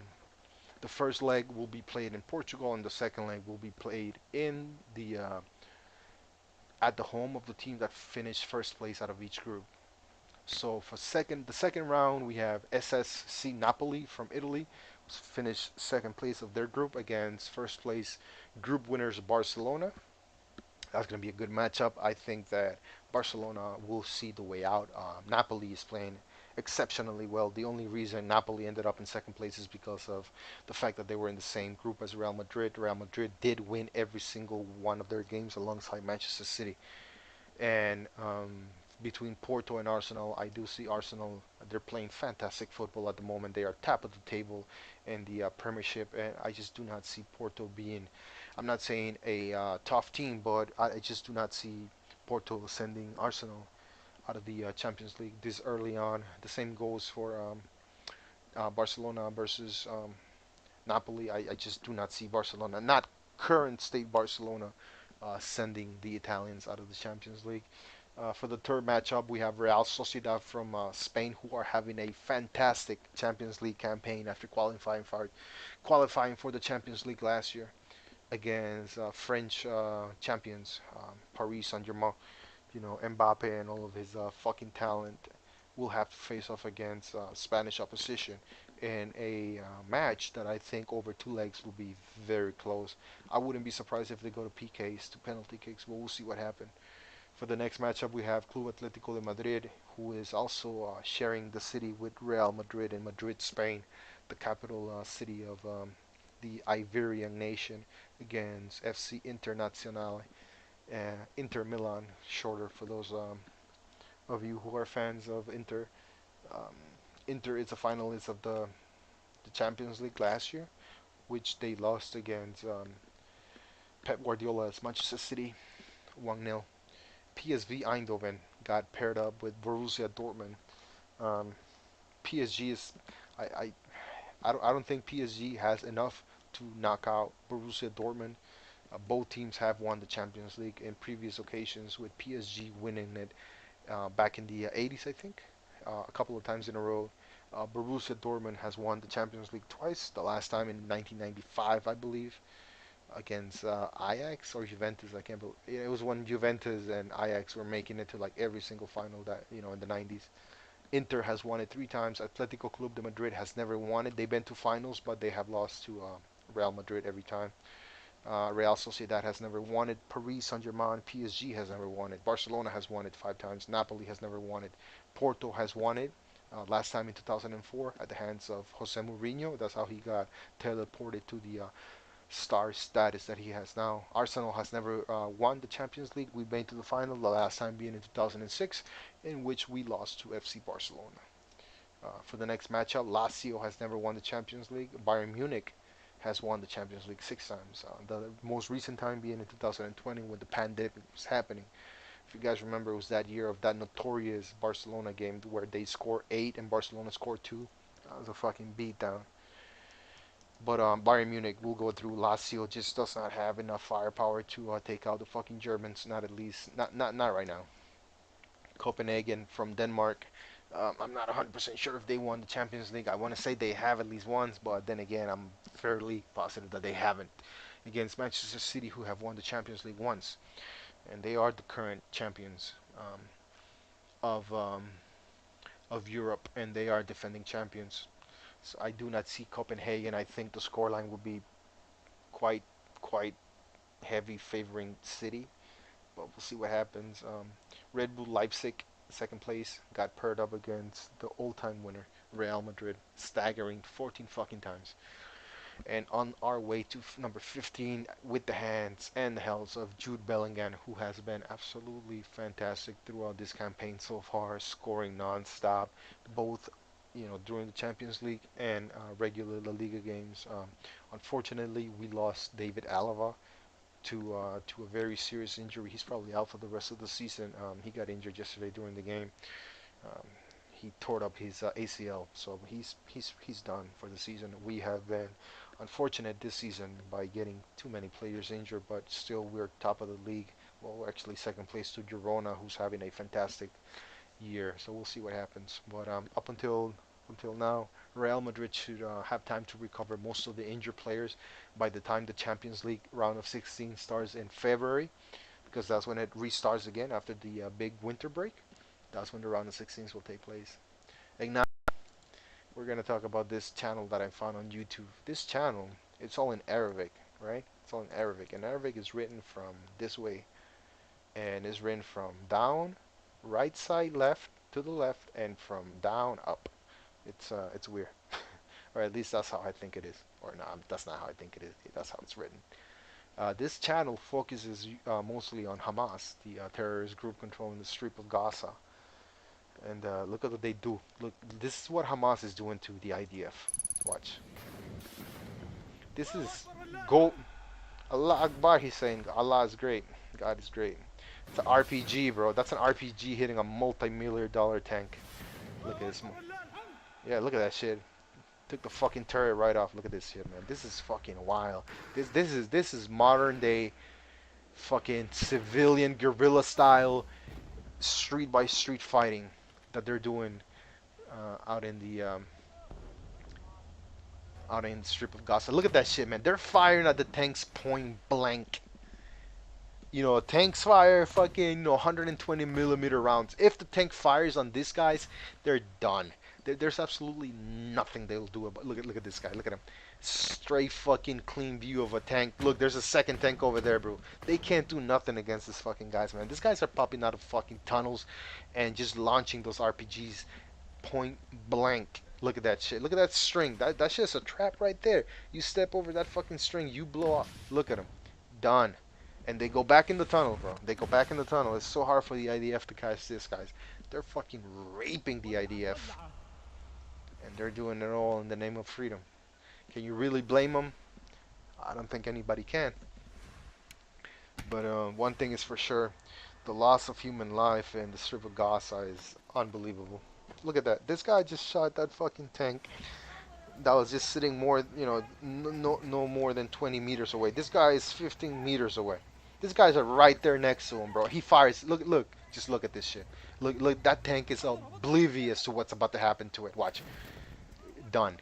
[SPEAKER 1] the first leg will be played in Portugal, and the second leg will be played in the at the home of the team that finished first place out of each group. So for the second round, we have SSC Napoli from Italy, finished second place of their group against first place group winners Barcelona. That's going to be a good matchup. I think that Barcelona will see the way out. Napoli is playing exceptionally well. The only reason Napoli ended up in second place is because of the fact that they were in the same group as Real Madrid. Real Madrid did win every single one of their games alongside Manchester City. And between Porto and Arsenal, I do see Arsenal. They're playing fantastic football at the moment. They are top of the table in the Premiership, and I just do not see Porto being. I'm not saying a tough team, but I just do not see Porto sending Arsenal out of the Champions League this early on. The same goes for Barcelona versus Napoli. I just do not see Barcelona, not current state Barcelona, sending the Italians out of the Champions League. For the third matchup, we have Real Sociedad from Spain, who are having a fantastic Champions League campaign after qualifying for the Champions League last year against French champions Paris Saint-Germain. Mbappe and all of his fucking talent will have to face off against Spanish opposition in a match that I think over two legs will be very close. I wouldn't be surprised if they go to PKs, to penalty kicks, but we'll see what happens. For the next matchup, we have Club Atlético de Madrid, who is also sharing the city with Real Madrid in Madrid, Spain, the capital city of the Iberian nation, against FC Internacional, Inter Milan, shorter for those of you who are fans of Inter. Um, Inter is a finalist of the Champions League last year, which they lost against Pep Guardiola's Manchester City 1-0. PSV Eindhoven got paired up with Borussia Dortmund. Um, PSG is, I, I, I don't think PSG has enough to knock out Borussia Dortmund. Both teams have won the Champions League in previous occasions, with PSG winning it back in the 80s, I think, a couple of times in a row. Borussia Dortmund has won the Champions League twice, the last time in 1995, I believe, against Ajax or Juventus. I can't believe it was when Juventus and Ajax were making it to like every single final that in the 90s. Inter has won it three times. Atletico Club de Madrid has never won it. They've been to finals, but they have lost to Real Madrid every time. Real Sociedad has never won it. Paris Saint-Germain, PSG has never won it. Barcelona has won it five times. Napoli has never won it. Porto has won it last time in 2004 at the hands of Jose Mourinho. That's how he got teleported to the star status that he has now. Arsenal has never won the Champions League. We made to the final, the last time being in 2006, in which we lost to FC Barcelona. For the next matchup, Lazio has never won the Champions League. Bayern Munich has won the Champions League six times. The most recent time being in 2020 when the pandemic was happening. If you guys remember, it was that year of that notorious Barcelona game where they scored eight and Barcelona scored two. That was a fucking beatdown. But Bayern Munich will go through. Lazio just does not have enough firepower to take out the fucking Germans. Not at least, not right now. Copenhagen from Denmark. I'm not 100% sure if they won the Champions League. I want to say they have at least once, but then again, I'm fairly positive that they haven't. Against Manchester City, who have won the Champions League once, and they are the current champions of of Europe, and they are defending champions. So I do not see Copenhagen. I think the scoreline will be quite quite heavy favoring City, but we'll see what happens. Red Bull Leipzig, second place, got paired up against the all-time winner Real Madrid, staggering 14 fucking times. And on our way to number 15 with the hands and the hells of Jude Bellingham, who has been absolutely fantastic throughout this campaign so far, scoring non-stop, both during the Champions League and regular La Liga games. Unfortunately, we lost David Alaba to a very serious injury. He's probably out for the rest of the season. He got injured yesterday during the game. Um, he tore up his ACL, so he's done for the season. We have been unfortunate this season by getting too many players injured, but still we're top of the league. Well, we're actually second place to Girona, who's having a fantastic year. So we'll see what happens. But up until now, Real Madrid should have time to recover most of the injured players by the time the Champions League round of 16 starts in February, because that's when it restarts again after the big winter break. That's when the round of 16s will take place. And now we're gonna talk about this channel that I found on YouTube. This channel, it's all in Arabic, right? It's all in Arabic, and Arabic is written from this way, and is written from down, right side left to the left, and from down up. It's weird, or at least that's how I think it is. Or no, that's not how I think it is. That's how it's written. This channel focuses mostly on Hamas, the terrorist group controlling the Strip of Gaza. And look at what they do. Look, this is what Hamas is doing to the IDF. Watch. This is go. Allah Akbar. He's saying Allah is great. God is great. It's an RPG, bro. That's an RPG hitting a multi-million dollar tank. Look at this. Yeah, look at that shit. Took the fucking turret right off. Look at this shit, man. This is fucking wild. This is modern day fucking civilian guerrilla style street by street fighting that they're doing out in the strip of Gaza. Look at that shit, man. They're firing at the tanks point blank. Tanks fire fucking 120 millimeter rounds. If the tank fires on these guys, they're done. There's absolutely nothing they'll do about. Look at this guy. Look at him. Straight fucking clean view of a tank. Look, there's a second tank over there, bro. They can't do nothing against these fucking guys, man. These guys are popping out of fucking tunnels and just launching those RPGs point blank. Look at that shit. Look at that string. That shit's a trap right there. You step over that fucking string, you blow off. Look at them. Done. And they go back in the tunnel, bro. They go back in the tunnel. It's so hard for the IDF to catch these guys. They're fucking raping the IDF. And they're doing it all in the name of freedom. Can you really blame them? I don't think anybody can. But one thing is for sure. The loss of human life in the Strip of Gaza is unbelievable. Look at that. This guy just shot that fucking tank that was just sitting no more than 20 meters away. This guy is 15 meters away. These guys are right there next to him, bro. He fires. Look. Just look at this shit. Look. That tank is oblivious to what's about to happen to it. Watch. Done.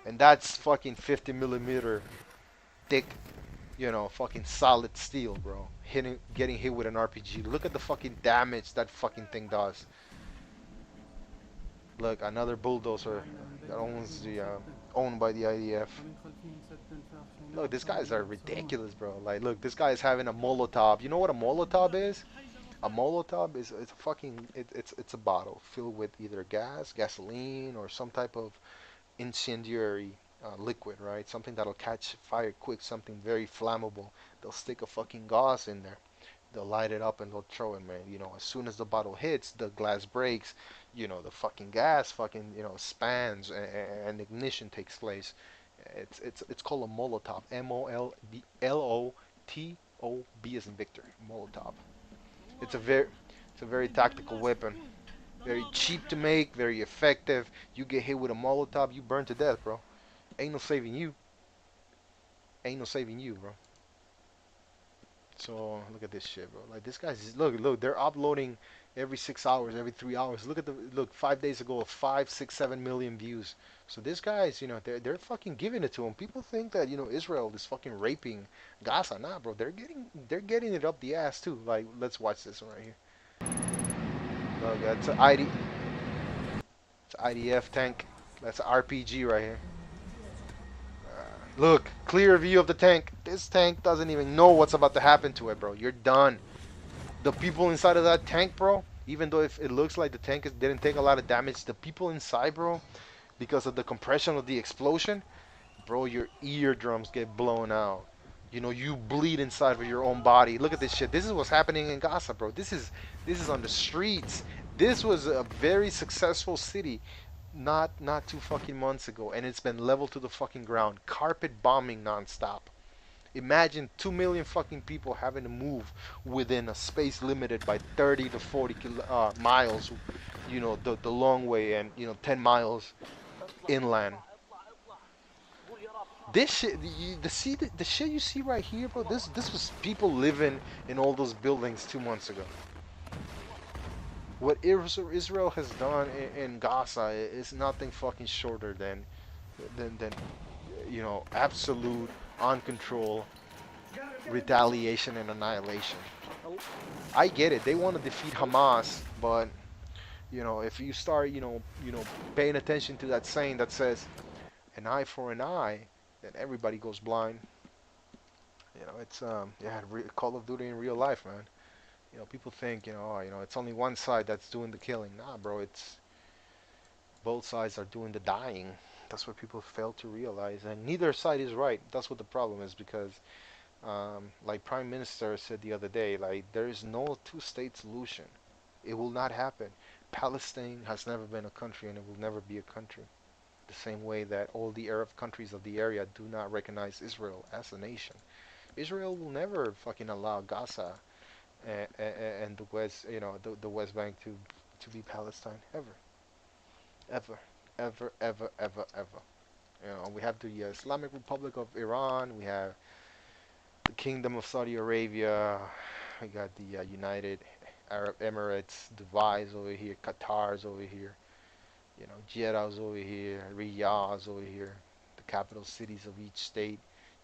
[SPEAKER 1] And that's fucking 50 millimeter thick, fucking solid steel, bro. Getting hit with an RPG. Look at the fucking damage that fucking thing does. Look, another bulldozer that owned by the IDF. Look, these guys are ridiculous, bro. Like, look, this guy is having a Molotov. You know what a Molotov is? A Molotov is it's a fucking it's a bottle filled with either gas, gasoline, or some type of incendiary liquid, right? Something that'll catch fire quick, something very flammable. They'll stick a fucking gauze in there. They'll light it up and they'll throw it, man. As soon as the bottle hits, the glass breaks. The fucking gas fucking spans and ignition takes place. It's called a Molotov. Molotov as in Victor. Molotov. It's a very tactical weapon. Very cheap to make, very effective. You get hit with a Molotov, you burn to death, bro. Ain't no saving you. Ain't no saving you, bro. So look at this shit, bro. Like this guy's look. They're uploading every 6 hours, every 3 hours. Look 5 days ago, 5, 6, 7 million views. So this guy's, they're fucking giving it to him. People think that Israel is fucking raping Gaza. Nah, bro. They're getting it up the ass too. Like let's watch this one right here. Look, that's an IDF tank. That's an RPG right here. Look, clear view of the tank. This tank doesn't even know what's about to happen to it, bro. You're done. The people inside of that tank, bro, even though if it looks like the tank didn't take a lot of damage, the people inside, bro, because of the compression of the explosion, bro, your eardrums get blown out. You know, you bleed inside of your own body. Look at this shit. This is what's happening in Gaza, bro. This is on the streets. This was a very successful city not 2 fucking months ago, and it's been leveled to the fucking ground. Carpet bombing nonstop. Imagine 2 million fucking people having to move within a space limited by 30 to 40 miles, you know, the long way, and 10 miles inland. This shit, the shit you see right here, bro. This was people living in all those buildings 2 months ago. What Israel has done in Gaza is nothing fucking shorter than absolute uncontrolled retaliation and annihilation. I get it. They want to defeat Hamas, but if you start paying attention to that saying that says an eye for an eye, then everybody goes blind. It's Call of Duty in real life, man. People think it's only one side that's doing the killing. Nah, bro, it's both sides are doing the dying. That's what people fail to realize, and neither side is right. That's what the problem is, because like Prime Minister said the other day, like there is no two-state solution. It will not happen. Palestine has never been a country, and it will never be a country. The same way that all the Arab countries of the area do not recognize Israel as a nation. Israel will never fucking allow Gaza and the West, the West Bank to be Palestine ever, ever, ever, ever, ever, ever. We have the Islamic Republic of Iran. We have the Kingdom of Saudi Arabia. We got the United Arab Emirates, Dubai's over here, Qatar's over here. Jeddah's over here, Riyadh's over here, the capital cities of each state.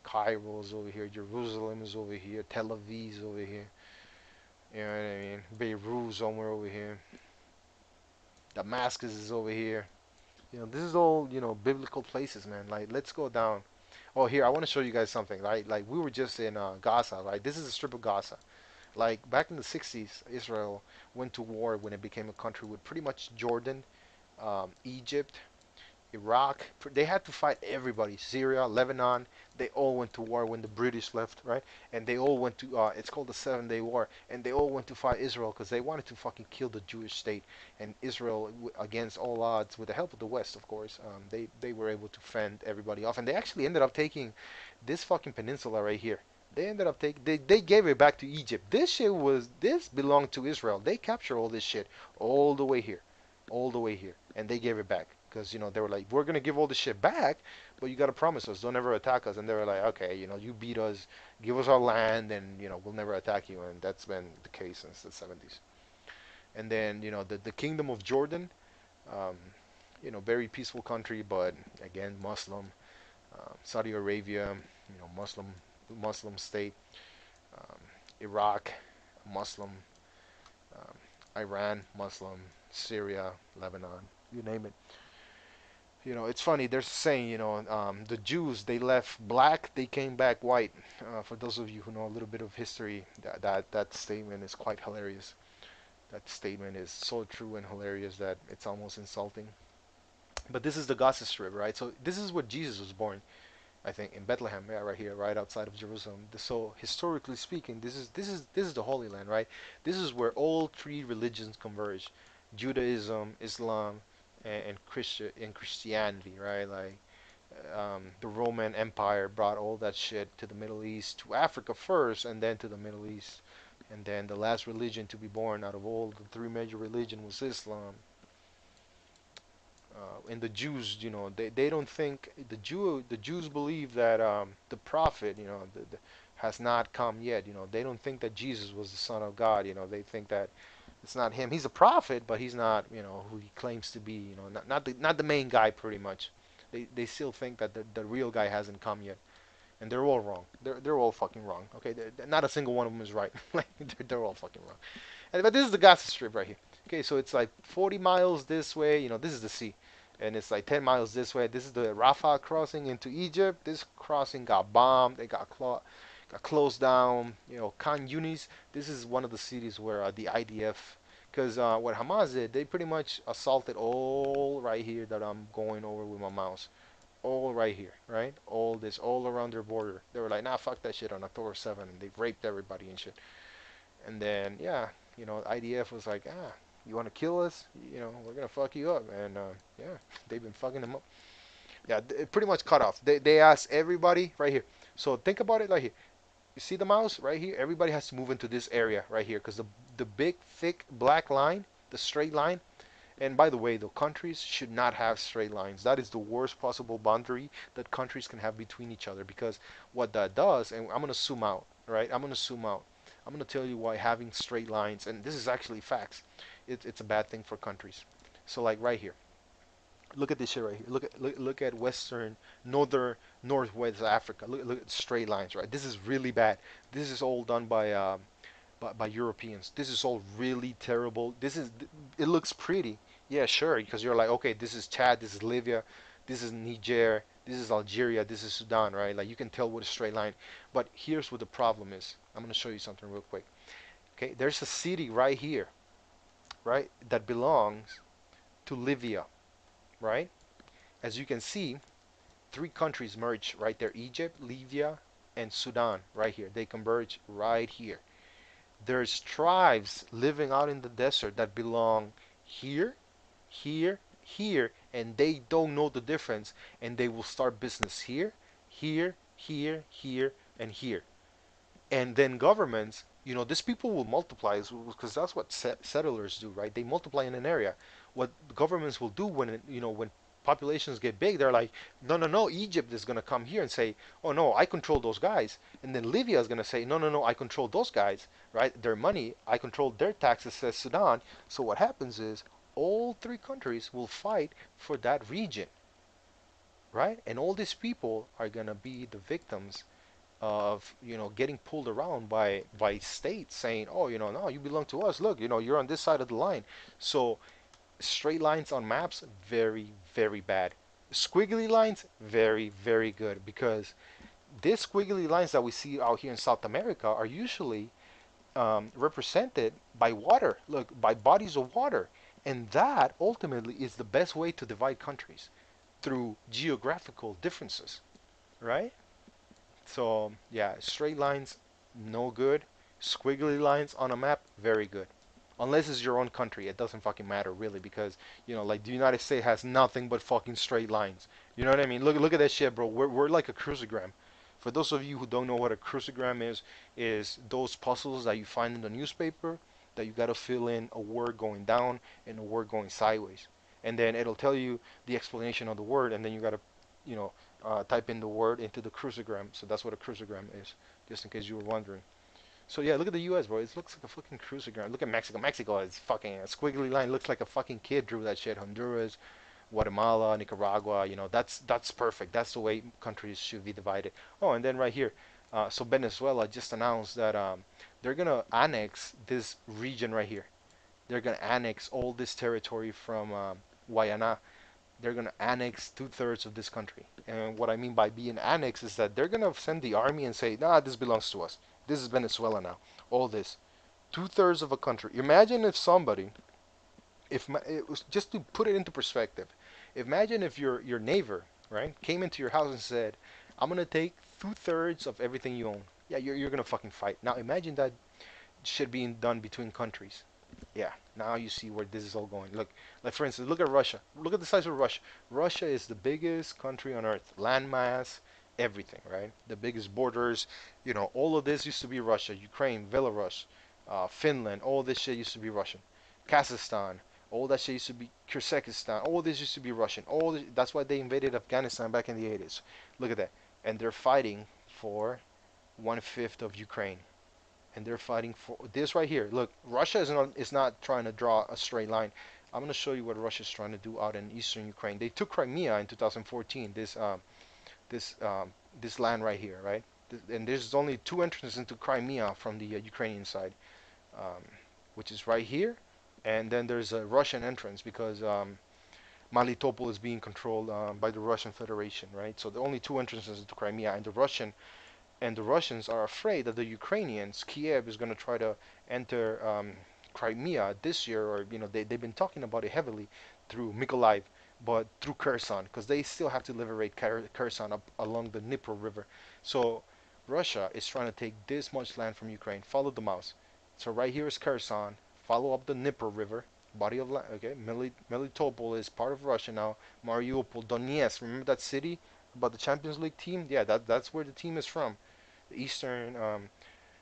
[SPEAKER 1] Cairo's over here, Jerusalem is over here, Tel Aviv's over here. You know what I mean? Beirut somewhere over here. Damascus is over here. This is all, biblical places, man. Like, let's go down. Oh, here, I want to show you guys something, right? Like, we were just in Gaza, right? This is the strip of Gaza. Like, back in the 60s, Israel went to war when it became a country with pretty much Jordan, Egypt, Iraq. They had to fight everybody. Syria, Lebanon. They all went to war when the British left, right? And they all went to. It's called the 7 Day War, and they all went to fight Israel because they wanted to fucking kill the Jewish state. And Israel, against all odds, with the help of the West, of course, they were able to fend everybody off, and they actually ended up taking this fucking peninsula right here. They ended up taking. They gave it back to Egypt. This belonged to Israel. They captured all this shit all the way here, all the way here, and they gave it back because they were like, we're gonna give all this shit back, but you gotta promise us, don't ever attack us. And they were like, okay, you beat us, give us our land, and we'll never attack you. And that's been the case since the 70s. And then the Kingdom of Jordan, um, very peaceful country, but again Muslim. Saudi Arabia, Muslim state. Um, Iraq, Muslim. Um, Iran, Muslim. Syria, Lebanon, you name it. It's funny. There's a saying, the Jews, they left black, they came back white. For those of you who know a little bit of history, that statement is quite hilarious. That statement is so true and hilarious that it's almost insulting. But this is the Gaza Strip, right? So this is where Jesus was born, I think, in Bethlehem, yeah, right here, right outside of Jerusalem. So historically speaking, this is the Holy Land, right? This is where all three religions converge: Judaism, Islam, and Christianity, right? Like the Roman Empire brought all that shit to the Middle East, to Africa first, and then to the Middle East. And then the last religion to be born out of all the three major religions was Islam. And the Jews, they don't think the Jews believe that the prophet, has not come yet. They don't think that Jesus was the Son of God. They think that it's not him. He's a prophet, but he's not, who he claims to be. Not the main guy. Pretty much, they still think that the real guy hasn't come yet, and they're all wrong. They're all fucking wrong. Okay, not a single one of them is right. Like they're all fucking wrong. But this is the Gaza Strip right here. Okay, so it's like 40 miles this way. This is the sea, and it's like 10 miles this way. This is the Rafah crossing into Egypt. This crossing got bombed. It got closed down. Khan Yunis. This is one of the cities where the IDF Because what Hamas did, they pretty much assaulted all right here that I'm going over with my mouse. All right here, right? All this, all around their border. They were like, nah, fuck that shit on October 7th, and they raped everybody and shit. And then, yeah, IDF was like, you want to kill us? We're gonna fuck you up. And yeah, they've been fucking them up. Yeah, it pretty much cut off. They asked everybody right here. So think about it like here. You see the mouse right here? Everybody has to move into this area right here because the big thick black line, the straight line. And by the way, the countries should not have straight lines. That is the worst possible boundary that countries can have between each other because what that does, and I'm gonna zoom out, right? I'm gonna zoom out. I'm gonna tell you why having straight lines, and this is actually facts, it's a bad thing for countries. So like right here, look at this shit right here. Look at Western, Northern, Northwest Africa. Look at straight lines, right? This is really bad. This is all done by Europeans. This is all really terrible. It looks pretty, yeah, sure, because you're like, okay, this is Chad, this is Libya, this is Niger, this is Algeria, this is Sudan, right? Like you can tell with a straight line. But here's what the problem is. I'm gonna show you something real quick. Okay, there's a city right here, right, that belongs to Libya, right? As you can see, three countries merge right there: Egypt, Libya, and Sudan, right here. They converge right here. There's tribes living out in the desert that belong here, here, here, and they don't know the difference, and they will start business here, here, here, here, and here. And then governments, these people will multiply because that's what settlers do, right? They multiply in an area. What governments will do when populations get big, they're like, no, no, no, Egypt is going to come here and say, oh no, I control those guys. And then Libya is going to say, no, no, no, I control those guys, right? Their money, I control their taxes, says Sudan. So what happens is all three countries will fight for that region, right? And all these people are going to be the victims of getting pulled around by states saying, oh, no, you belong to us, look, you're on this side of the line. So straight lines on maps, very, very bad. Squiggly lines, very, very good, because these squiggly lines that we see out here in South America are usually represented by water, look, by bodies of water. And that ultimately is the best way to divide countries, through geographical differences, right? So yeah, straight lines, no good. Squiggly lines on a map, very good. Unless it's your own country, it doesn't fucking matter really because like the United States has nothing but fucking straight lines. You know what I mean? Look at that shit, bro. We're like a crucigram. For those of you who don't know what a crucigram is those puzzles that you find in the newspaper that you gotta fill in a word going down and a word going sideways, and then it'll tell you the explanation of the word, and then you gotta, you know, type in the word into the crucigram. So that's what a crucigram is, just in case you were wondering. So yeah, look at the U.S., bro. It looks like a fucking crucigram. Look at Mexico. Mexico is fucking a squiggly line. Looks like a fucking kid drew that shit. Honduras, Guatemala, Nicaragua. That's perfect. That's the way countries should be divided. Oh, and then right here, so Venezuela just announced that they're gonna annex this region right here. They're gonna annex all this territory from Guayana. They're gonna annex 2/3 of this country. And what I mean by being annexed is that they're gonna send the army and say, nah, this belongs to us. This is Venezuela now. All this. 2/3 of a country. Imagine if somebody, if it was just to put it into perspective, imagine if your neighbor, right, came into your house and said, I'm gonna take 2/3 of everything you own. Yeah, you're gonna fucking fight. Now imagine that shit being done between countries. Yeah, now you see where this is all going. Look, like for instance, look at Russia. Look at the size of Russia. Russia is the biggest country on earth. Landmass, everything, right? The biggest borders. All of this used to be Russia. Ukraine, Belarus, Finland, all this shit used to be Russian. Kazakhstan, all that shit used to be Kyrgyzstan. All this used to be Russian. That's why they invaded Afghanistan back in the 80s. Look at that. And they're fighting for 1/5 of Ukraine, and they're fighting for this right here. Look, Russia is not trying to draw a straight line. I'm gonna show you what Russia's trying to do out in eastern Ukraine. They took Crimea in 2014. This this land right here, right? And there's only two entrances into Crimea from the Ukrainian side, um, which is right here, and then there's a Russian entrance because Melitopol is being controlled by the Russian Federation, right? So the only two entrances into Crimea, and the Russians are afraid that the Ukrainians, Kiev, is going to try to enter Crimea this year, or they've been talking about it heavily through Mykolaiv, but through Kherson, because they still have to liberate Kherson up along the Dnipro River. So Russia is trying to take this much land from Ukraine. Follow the mouse. So right here is Kherson. Follow up the Dnipro River, body of land. Okay, Melitopol is part of Russia now. Mariupol, Donetsk. Remember that city about the Champions League team? Yeah, that's where the team is from. The Eastern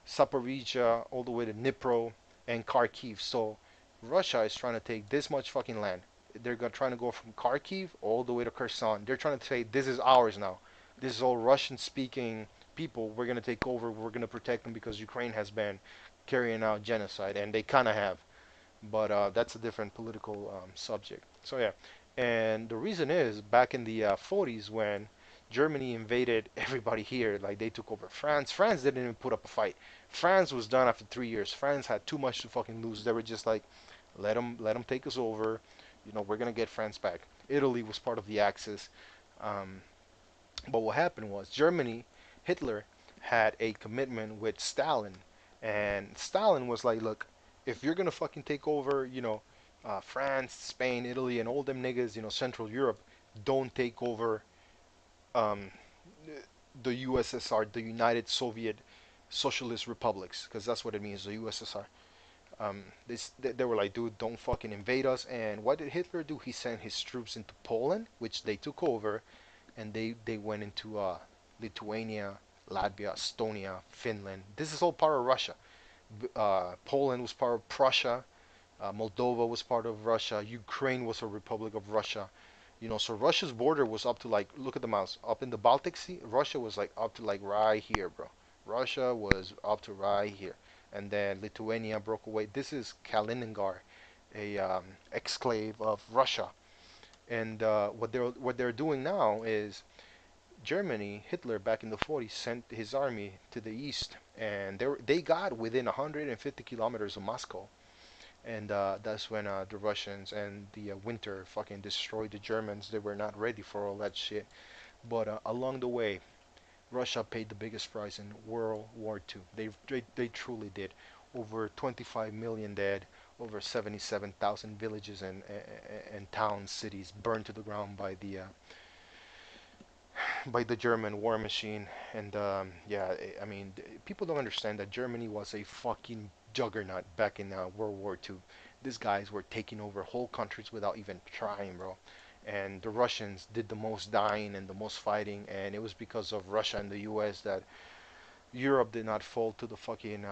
[SPEAKER 1] Zaporizhia, all the way to Dnipro and Kharkiv. So Russia is trying to take this much fucking land. They're trying to go from Kharkiv all the way to Kherson. They're trying to say this is ours now. This is all Russian-speaking people. We're gonna take over. We're gonna protect them because Ukraine has been carrying out genocide, and they kind of have. But that's a different political subject. So yeah, and the reason is back in the 40s when Germany invaded everybody here, like they took over France. France didn't even put up a fight. France was done after 3 years. France had too much to fucking lose. They were just like, let them take us over. We're gonna get France back. Italy was part of the Axis. Um, but what happened was Germany, Hitler had a commitment with Stalin, and Stalin was like, look, if you're gonna fucking take over, France, Spain, Italy, and all them niggas, Central Europe, don't take over um, the USSR, the United Soviet Socialist Republics, because that's what it means, the USSR. They were like, dude, don't fucking invade us. And what did Hitler do? He sent his troops into Poland, which they took over, and they went into Lithuania, Latvia, Estonia, Finland. This is all part of Russia. Poland was part of Prussia. Moldova was part of Russia. Ukraine was a republic of Russia. So Russia's border was up to, like, look at the mouse, up in the Baltic Sea. Russia was like up to like right here, bro. Russia was up to right here, and then Lithuania broke away. This is Kaliningrad, a exclave of Russia. And what they're doing now is Germany, Hitler back in the 40s sent his army to the east, and they got within 150 kilometers of Moscow, and that's when the Russians and the winter fucking destroyed the Germans. They were not ready for all that shit. But along the way, Russia paid the biggest price in World War II. They truly did. Over 25 million dead, over 77,000 villages and towns, cities burned to the ground by the German war machine. And yeah, I mean, people don't understand that Germany was a fucking juggernaut back in World War II. These guys were taking over whole countries without even trying, bro. And the Russians did the most dying and the most fighting, and it was because of Russia and the U.S. that Europe did not fall to the fucking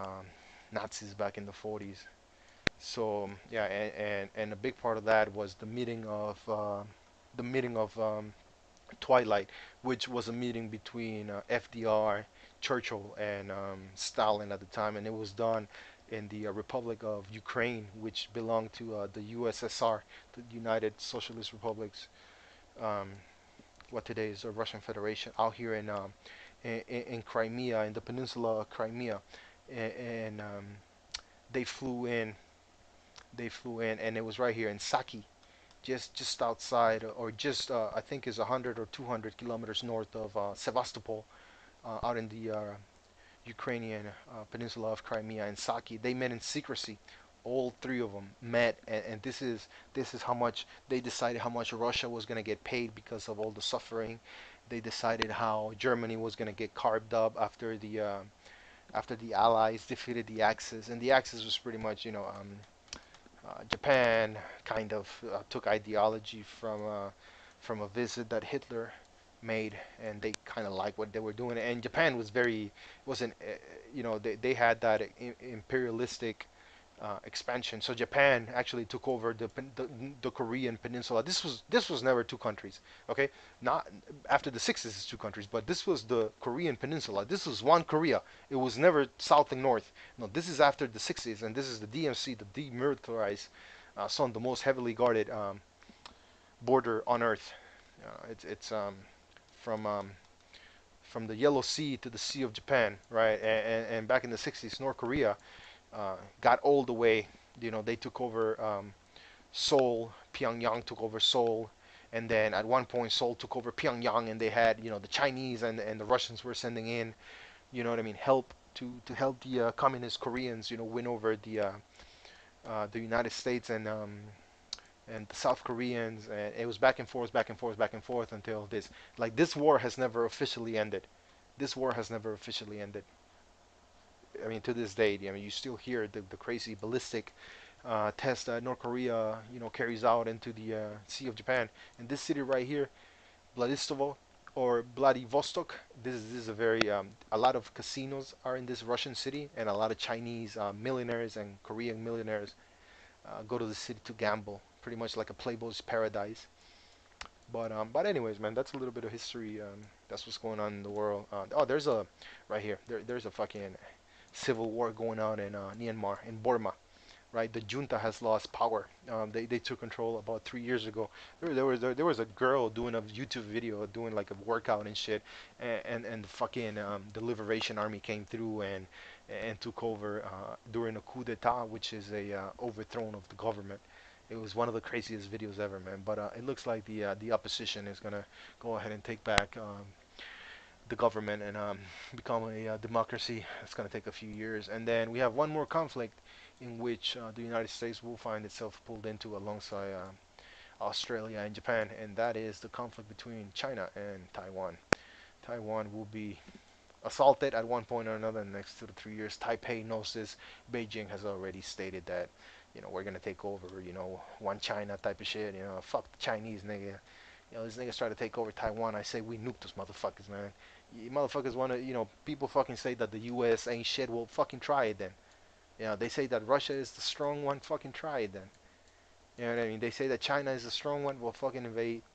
[SPEAKER 1] Nazis back in the 40s. So yeah, and a big part of that was the meeting of Twilight, which was a meeting between FDR, Churchill, and Stalin at the time, and it was done in the Republic of Ukraine, which belonged to the USSR, the United Socialist Republics, um, what today is the Russian Federation, out here in Crimea, in the peninsula of Crimea, and they flew in, and it was right here in Saki, just outside, or just I think is 100 or 200 kilometers north of Sevastopol, out in the Ukrainian peninsula of Crimea and Saki. They met in secrecy. All three of them met, and this is how much they decided how much Russia was gonna get paid because of all the suffering. They decided how Germany was gonna get carved up after the Allies defeated the Axis, and the Axis was pretty much Japan kind of took ideology from a visit that Hitler made, and they kind of liked what they were doing. And Japan was very wasn't they had that imperialistic expansion. So Japan actually took over the Korean peninsula. This was never two countries, okay? Not after the 60s, it's two countries, but this was the Korean peninsula. This was one Korea. It was never south and north. No, this is after the 60s, and this is the DMC, the demilitarized zone, the most heavily guarded border on Earth. It's from um, from the Yellow Sea to the Sea of Japan, right? And back in the 60s, North Korea got all the way. They took over Seoul. Pyongyang took over Seoul, and then at one point Seoul took over Pyongyang, and they had the Chinese and the Russians were sending in, what I mean, help to help the communist Koreans, win over the United States and the South Koreans, and it was back and forth, back and forth, back and forth until this. Like this war has never officially ended. This war has never officially ended. I mean, to this day, I mean, you still hear the crazy ballistic test that North Korea, carries out into the Sea of Japan. And this city right here, Vladistovo or Vladivostok, this is a very a lot of casinos are in this Russian city, and a lot of Chinese millionaires and Korean millionaires go to the city to gamble, pretty much like a playboy's paradise. But anyways, man, that's a little bit of history. That's what's going on in the world. Oh, there's a right here. There's a fucking civil war going on in Myanmar, in Burma, right? The junta has lost power. They took control about 3 years ago. There was a girl doing a YouTube video doing like a workout and shit, and the fucking the Liberation Army came through and took over during a coup d'état, which is a overthrow of the government. It was one of the craziest videos ever, man. But it looks like the opposition is gonna go ahead and take back the government and become a democracy. It's going to take a few years. And then we have one more conflict in which the United States will find itself pulled into alongside Australia and Japan, and that is the conflict between China and Taiwan. Taiwan will be assaulted at one point or another in the next 2 to 3 years. Taipei knows this. Beijing has already stated that, we're gonna take over, one China type of shit. Fuck the Chinese, nigga. These niggas try to take over Taiwan. I say we nuke those motherfuckers, man. You motherfuckers want to, people fucking say that the U.S. ain't shit. Well, fucking try it then. They say that Russia is the strong one. Fucking try it then. You know what I mean? They say that China is the strong one. Well, fucking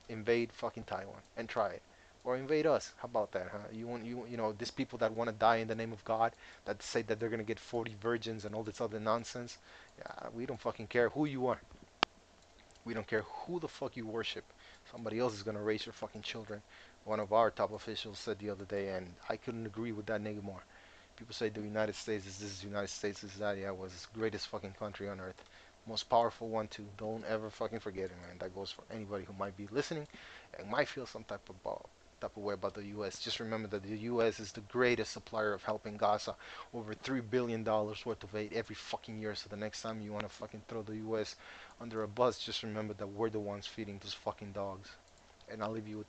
[SPEAKER 1] invade fucking Taiwan and try it, or invade us. How about that, huh? These people that want to die in the name of God, that say that they're gonna get 40 virgins and all this other nonsense. Yeah, we don't fucking care who you are. We don't care who the fuck you worship. Somebody else is gonna raise your fucking children. One of our top officials said the other day, and I couldn't agree with that nigga more. People say the United States is this, the United States is that. Yeah, it was the greatest fucking country on earth. Most powerful one too. Don't ever fucking forget it, man. That goes for anybody who might be listening and might feel some type of way about the U.S. Just remember that the U.S. is the greatest supplier of help in Gaza. Over $3 billion worth of aid every fucking year. So the next time you want to fucking throw the U.S. under a bus, just remember that we're the ones feeding those fucking dogs. And I'll leave you with